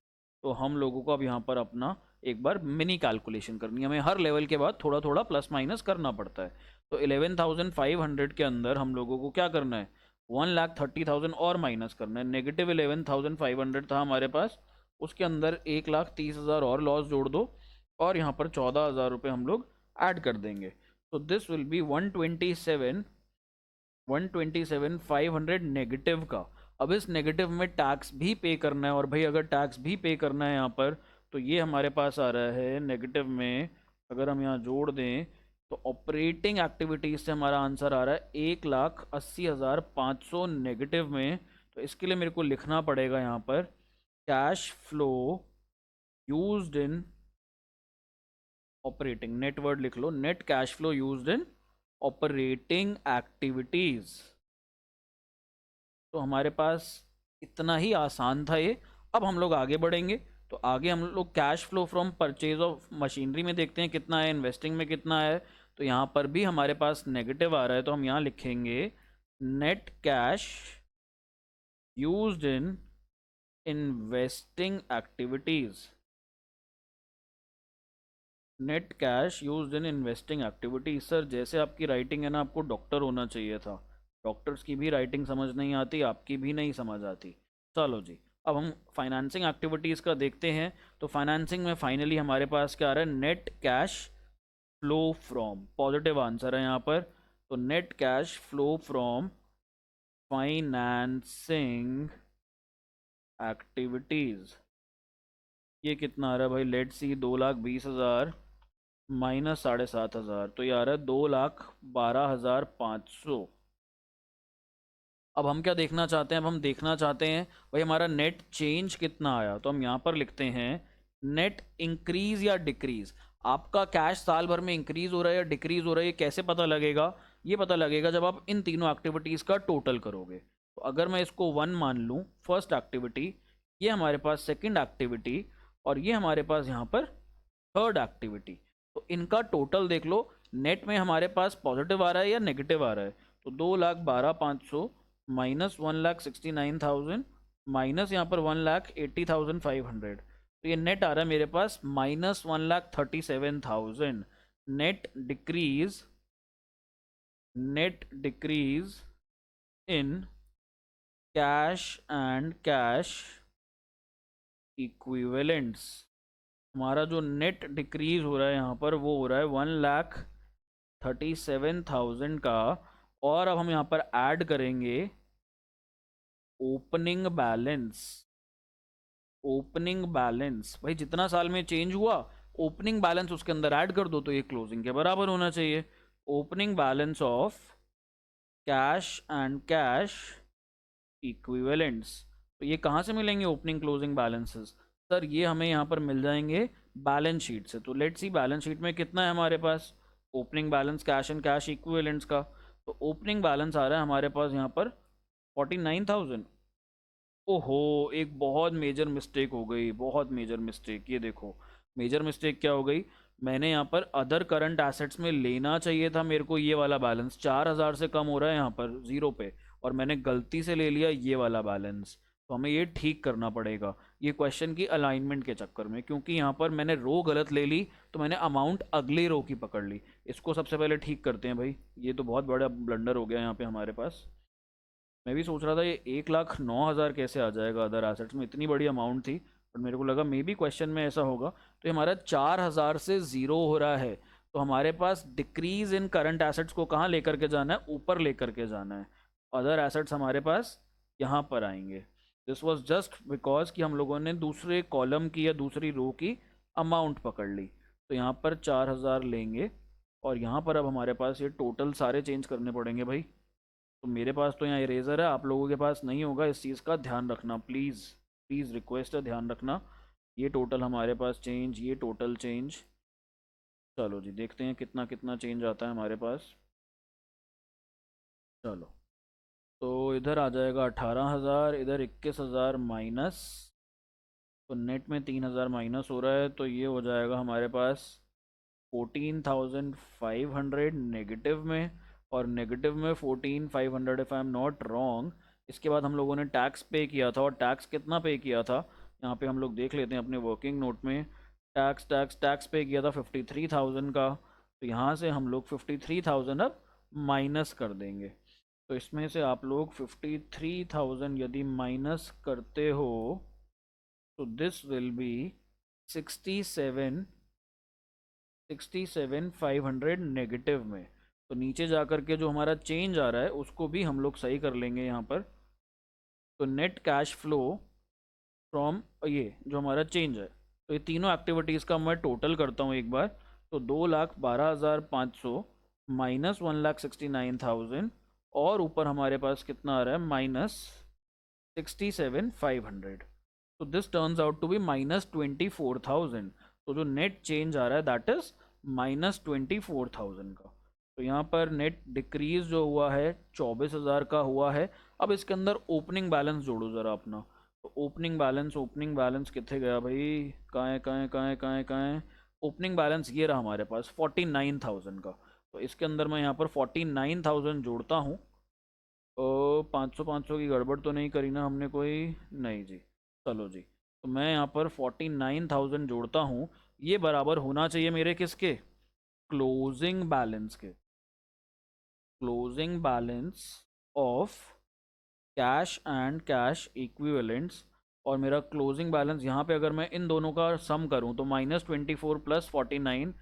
तो हम लोगों को अब यहाँ पर अपना एक बार मिनी कैलकुलेशन करनी है, हमें हर लेवल के बाद थोड़ा थोड़ा प्लस माइनस करना पड़ता है। तो 11,500 के अंदर हम लोगों को क्या करना है, 1,30,000 और माइनस करना है। नेगेटिव 11,500 था हमारे पास, उसके अंदर 1,30,000 और लॉस जोड़ दो, और यहाँ पर 14,000 रुपये हम लोग ऐड कर देंगे। तो दिस विल बी 127,500 नेगेटिव का। अब इस नेगेटिव में टैक्स भी पे करना है, और भाई अगर टैक्स भी पे करना है यहाँ पर, तो ये हमारे पास आ रहा है नेगेटिव में। अगर हम यहाँ जोड़ दें तो ऑपरेटिंग एक्टिविटीज से हमारा आंसर आ रहा है 1,80,500 नेगेटिव में। तो इसके लिए मेरे को लिखना पड़ेगा यहाँ पर cash flow used in operating, net word लिख लो, net cash flow used in operating activities. तो हमारे पास इतना ही आसान था ये। अब हम लोग आगे बढ़ेंगे, तो आगे हम लोग cash flow from purchase of machinery में देखते हैं कितना है, इन्वेस्टिंग में कितना है। तो यहाँ पर भी हमारे पास नेगेटिव आ रहा है, तो हम यहाँ लिखेंगे net cash used in investing activities. Net cash used in investing activities. Sir जैसे आपकी राइटिंग है ना, आपको डॉक्टर होना चाहिए था। डॉक्टर्स की भी राइटिंग समझ नहीं आती, आपकी भी नहीं समझ आती। चलो जी, अब हम फाइनेंसिंग एक्टिविटीज़ का देखते हैं। तो फाइनेंसिंग में फाइनली हमारे पास क्या आ रहा है, net cash flow from, positive answer है यहाँ पर। तो net cash flow from financing activities, ये कितना आ रहा है भाई, लेट सी, 2,20,000 माइनस 7,500, तो ये आ रहा है 2,12,500। अब हम क्या देखना चाहते हैं, अब हम देखना चाहते हैं भाई हमारा नेट चेंज कितना आया। तो हम यहाँ पर लिखते हैं नेट इंक्रीज या डिक्रीज। आपका कैश साल भर में इंक्रीज हो रहा है या डिक्रीज हो रहा है, ये कैसे पता लगेगा? ये पता लगेगा जब आप इन तीनों एक्टिविटीज़ का टोटल करोगे। तो अगर मैं इसको 1 मान लूँ, फर्स्ट एक्टिविटी, ये हमारे पास सेकेंड एक्टिविटी, और ये हमारे पास यहाँ पर थर्ड एक्टिविटी, तो इनका टोटल देख लो, नेट में हमारे पास पॉजिटिव आ रहा है या नेगेटिव आ रहा है। तो 2,12,500 माइनस 1,69,000 माइनस यहाँ पर 1,80,500, तो ये नेट आ रहा है मेरे पास minus 1,37,000। Net decrease in cash and cash equivalents. हमारा जो नेट डिक्रीज हो रहा है यहाँ पर, वो हो रहा है 1,37,000 का। और अब हम यहाँ पर ऐड करेंगे ओपनिंग बैलेंस। ओपनिंग बैलेंस भाई जितना साल में चेंज हुआ, ओपनिंग बैलेंस उसके अंदर ऐड कर दो, तो ये क्लोजिंग के बराबर होना चाहिए। Opening balance of cash and cash equivalents. तो ये कहाँ से मिलेंगे ओपनिंग क्लोजिंग बैलेंसेस? सर ये हमें यहाँ पर मिल जाएंगे बैलेंस शीट से। तो लेट्स सी बैलेंस शीट में कितना है हमारे पास opening balance cash and cash equivalents का। तो ओपनिंग बैलेंस आ रहा है हमारे पास यहाँ पर 49,000। ओहो, एक बहुत मेजर मिस्टेक हो गई, बहुत मेजर मिस्टेक। ये देखो मेजर मिस्टेक क्या हो गई, मैंने यहाँ पर अदर करंट एसेट्स में लेना चाहिए था मेरे को ये वाला बैलेंस, 4,000 से कम हो रहा है यहाँ पर जीरो पे, और मैंने गलती से ले लिया ये वाला बैलेंस। तो हमें ये ठीक करना पड़ेगा ये क्वेश्चन की अलाइनमेंट के चक्कर में, क्योंकि यहाँ पर मैंने रो गलत ले ली, तो मैंने अमाउंट अगली रो की पकड़ ली। इसको सबसे पहले ठीक करते हैं भाई, ये तो बहुत बड़ा ब्लंडर हो गया यहाँ पे हमारे पास। मैं भी सोच रहा था ये 1,09,000 कैसे आ जाएगा अदर एसेट्स में, इतनी बड़ी अमाउंट थी, बट मेरे को लगा मे बी क्वेश्चन में ऐसा होगा। तो ये हमारा 4,000 से ज़ीरो हो रहा है, तो हमारे पास डिक्रीज इन करंट एसेट्स को कहाँ लेकर के जाना है, ऊपर लेकर के जाना है। अदर एसेट्स हमारे पास यहाँ पर आएंगे। दिस वॉज जस्ट बिकॉज कि हम लोगों ने दूसरे कॉलम की या दूसरी रो की अमाउंट पकड़ ली। तो यहाँ पर 4,000 लेंगे, और यहाँ पर अब हमारे पास ये टोटल सारे चेंज करने पड़ेंगे भाई। तो मेरे पास तो यहाँ इरेज़र है, आप लोगों के पास नहीं होगा, इस चीज़ का ध्यान रखना प्लीज़। प्लीज़ रिक्वेस्ट है, ध्यान रखना। ये टोटल हमारे पास चेंज, ये टोटल चेंज। चलो जी देखते हैं कितना कितना चेंज आता है हमारे पास। चलो, तो इधर आ जाएगा 18,000, इधर 21,000 माइनस, तो नेट में 3,000 माइनस हो रहा है, तो ये हो जाएगा हमारे पास 14,500 नेगेटिव में, और नेगेटिव में 14,500 if I am not wrong. इसके बाद हम लोगों ने टैक्स पे किया था, और टैक्स कितना पे किया था यहाँ पे हम लोग देख लेते हैं अपने वर्किंग नोट में। टैक्स टैक्स टैक्स पे किया था 53,000 का, तो यहाँ से हम लोग 53,000 अब माइनस कर देंगे। तो इसमें से आप लोग 53,000 यदि माइनस करते हो, तो दिस विल बी 67,500 नेगेटिव में। तो नीचे जा कर के जो हमारा चेंज आ रहा है उसको भी हम लोग सही कर लेंगे यहाँ पर। तो नेट कैश फ्लो फ्रॉम ये जो हमारा चेंज है, तो ये तीनों एक्टिविटीज़ का मैं टोटल करता हूँ एक बार। तो 2,12,500 माइनस 1,69,000 और ऊपर हमारे पास कितना आ रहा है माइनस 67,500। तो this turns out to be minus 24,000। तो जो नेट चेंज आ रहा है दैट इज माइनस 24,000 का। तो यहाँ पर नेट डिक्रीज जो हुआ है 24,000 का हुआ है। अब इसके अंदर ओपनिंग बैलेंस जोड़ो ज़रा अपना। तो ओपनिंग बैलेंस कितने गया भाई, कहाँ है कहाँ है कहाँ है कहाँ है कहाँ है। ओपनिंग बैलेंस ये रहा हमारे पास 49,000 का। तो इसके अंदर मैं यहाँ पर 49,000 जोड़ता हूँ। 500 की गड़बड़ तो नहीं करी ना हमने कोई, नहीं जी। चलो जी, तो मैं यहाँ पर 49,000 जोड़ता हूँ। ये बराबर होना चाहिए मेरे किसके, क्लोजिंग बैलेंस के, closing balance of cash and cash equivalents. और मेरा क्लोजिंग बैलेंस यहाँ पे अगर मैं इन दोनों का सम करूँ तो -24 plus 49,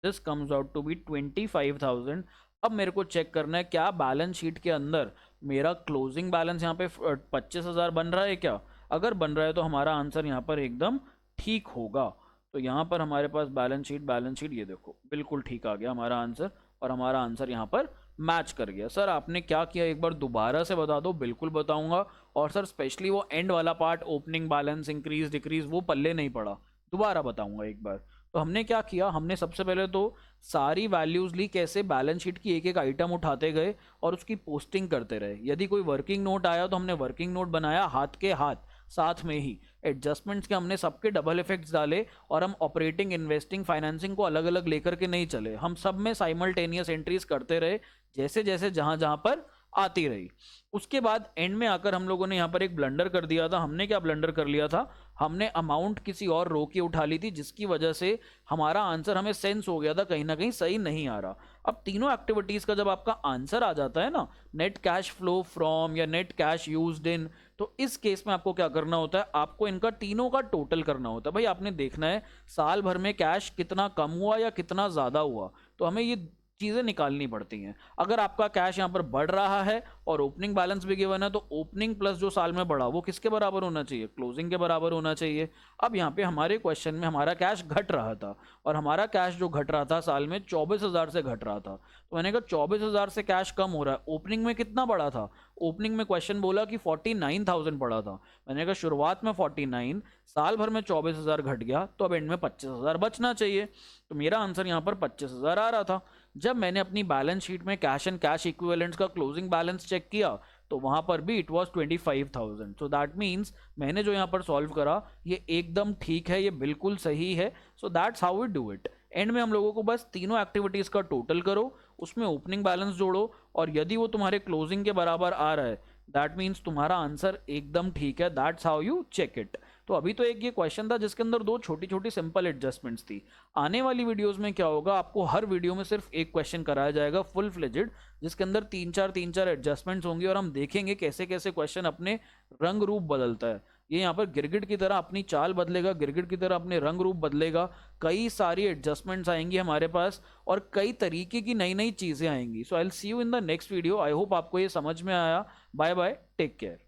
this comes out to be 25,000। अब मेरे को चेक करना है क्या बैलेंस शीट के अंदर मेरा क्लोजिंग बैलेंस यहाँ पे 25,000 बन रहा है क्या। अगर बन रहा है तो हमारा आंसर यहाँ पर एकदम ठीक होगा। तो यहाँ पर हमारे पास बैलेंस शीट ये देखो बिल्कुल ठीक आ गया हमारा आंसर, और हमारा आंसर यहाँ पर मैच कर गया। सर आपने क्या किया एक बार दोबारा से बता दो। बिल्कुल बताऊंगा। और सर स्पेशली वो एंड वाला part, opening balance increase decrease, वो पल्ले नहीं पड़ा, दोबारा बताऊंगा एक बार। तो हमने क्या किया, हमने सबसे पहले तो सारी वैल्यूज ली, कैसे बैलेंस शीट की एक एक आइटम उठाते गए और उसकी पोस्टिंग करते रहे। यदि कोई वर्किंग नोट आया तो हमने वर्किंग नोट बनाया हाथ के हाथ, साथ में ही एडजस्टमेंट्स के हमने सबके डबल इफेक्ट्स डाले। और हम ऑपरेटिंग, इन्वेस्टिंग, फाइनेंसिंग को अलग अलग लेकर के नहीं चले, हम सब में साइमल्टेनियस एंट्रीज करते रहे जैसे जैसे जहां जहां पर आती रही। उसके बाद एंड में आकर हम लोगों ने यहाँ पर एक ब्लंडर कर दिया था। हमने क्या ब्लंडर कर लिया था, हमने अमाउंट किसी और रो की उठा ली थी, जिसकी वजह से हमारा आंसर हमें सेंस हो गया था कहीं ना कहीं सही नहीं आ रहा। अब तीनों एक्टिविटीज का जब आपका आंसर आ जाता है ना, नेट कैश फ्लो फ्रॉम या नेट कैश यूज्ड इन, तो इस केस में आपको क्या करना होता है, आपको इनका तीनों का टोटल करना होता है। भाई आपने देखना है साल भर में कैश कितना कम हुआ या कितना ज्यादा हुआ, तो हमें ये चीज़ें निकालनी पड़ती हैं। अगर आपका कैश यहाँ पर बढ़ रहा है और ओपनिंग बैलेंस भी गिवन है, तो ओपनिंग प्लस जो साल में बढ़ा वो किसके बराबर होना चाहिए, क्लोजिंग के बराबर होना चाहिए। अब यहाँ पे हमारे क्वेश्चन में हमारा कैश घट रहा था, और हमारा कैश जो घट रहा था साल में 24,000 से घट रहा था। तो मैंने कहा 24,000 से कैश कम हो रहा है, ओपनिंग में कितना बढ़ा था, ओपनिंग में क्वेश्चन बोला कि 49,000 बढ़ा था। मैंने कहा शुरुआत में 49, साल भर में 24,000 घट गया, तो अब एंड में 25,000 बचना चाहिए। तो मेरा आंसर यहाँ पर 25,000 आ रहा था। जब मैंने अपनी बैलेंस शीट में कैश एंड कैश इक्विवेलेंट्स का क्लोजिंग बैलेंस चेक किया, तो वहां पर भी it was 25,000। So that means मैंने जो यहाँ पर सॉल्व करा ये एकदम ठीक है, ये बिल्कुल सही है। So that's how we do it. End में हम लोगों को बस तीनों एक्टिविटीज का टोटल करो, उसमें ओपनिंग बैलेंस जोड़ो, और यदि वो तुम्हारे क्लोजिंग के बराबर आ रहा है दैट मीन्स तुम्हारा आंसर एकदम ठीक है। That's how you check it. तो अभी तो एक ये क्वेश्चन था जिसके अंदर दो छोटी छोटी सिंपल एडजस्टमेंट्स थी। आने वाली वीडियोस में क्या होगा, आपको हर वीडियो में सिर्फ एक क्वेश्चन कराया जाएगा फुल फ्लेजेड, जिसके अंदर तीन चार एडजस्टमेंट्स होंगी, और हम देखेंगे कैसे कैसे क्वेश्चन अपने रंग रूप बदलता है। ये यहाँ पर गिरगिट की तरह अपनी चाल बदलेगा, गिरगिट की तरह अपने रंग रूप बदलेगा। कई सारी एडजस्टमेंट्स आएंगी हमारे पास, और कई तरीके की नई नई चीज़ें आएंगी। So I will see you in the next video. I hope आपको ये समझ में आया। Bye bye, take care.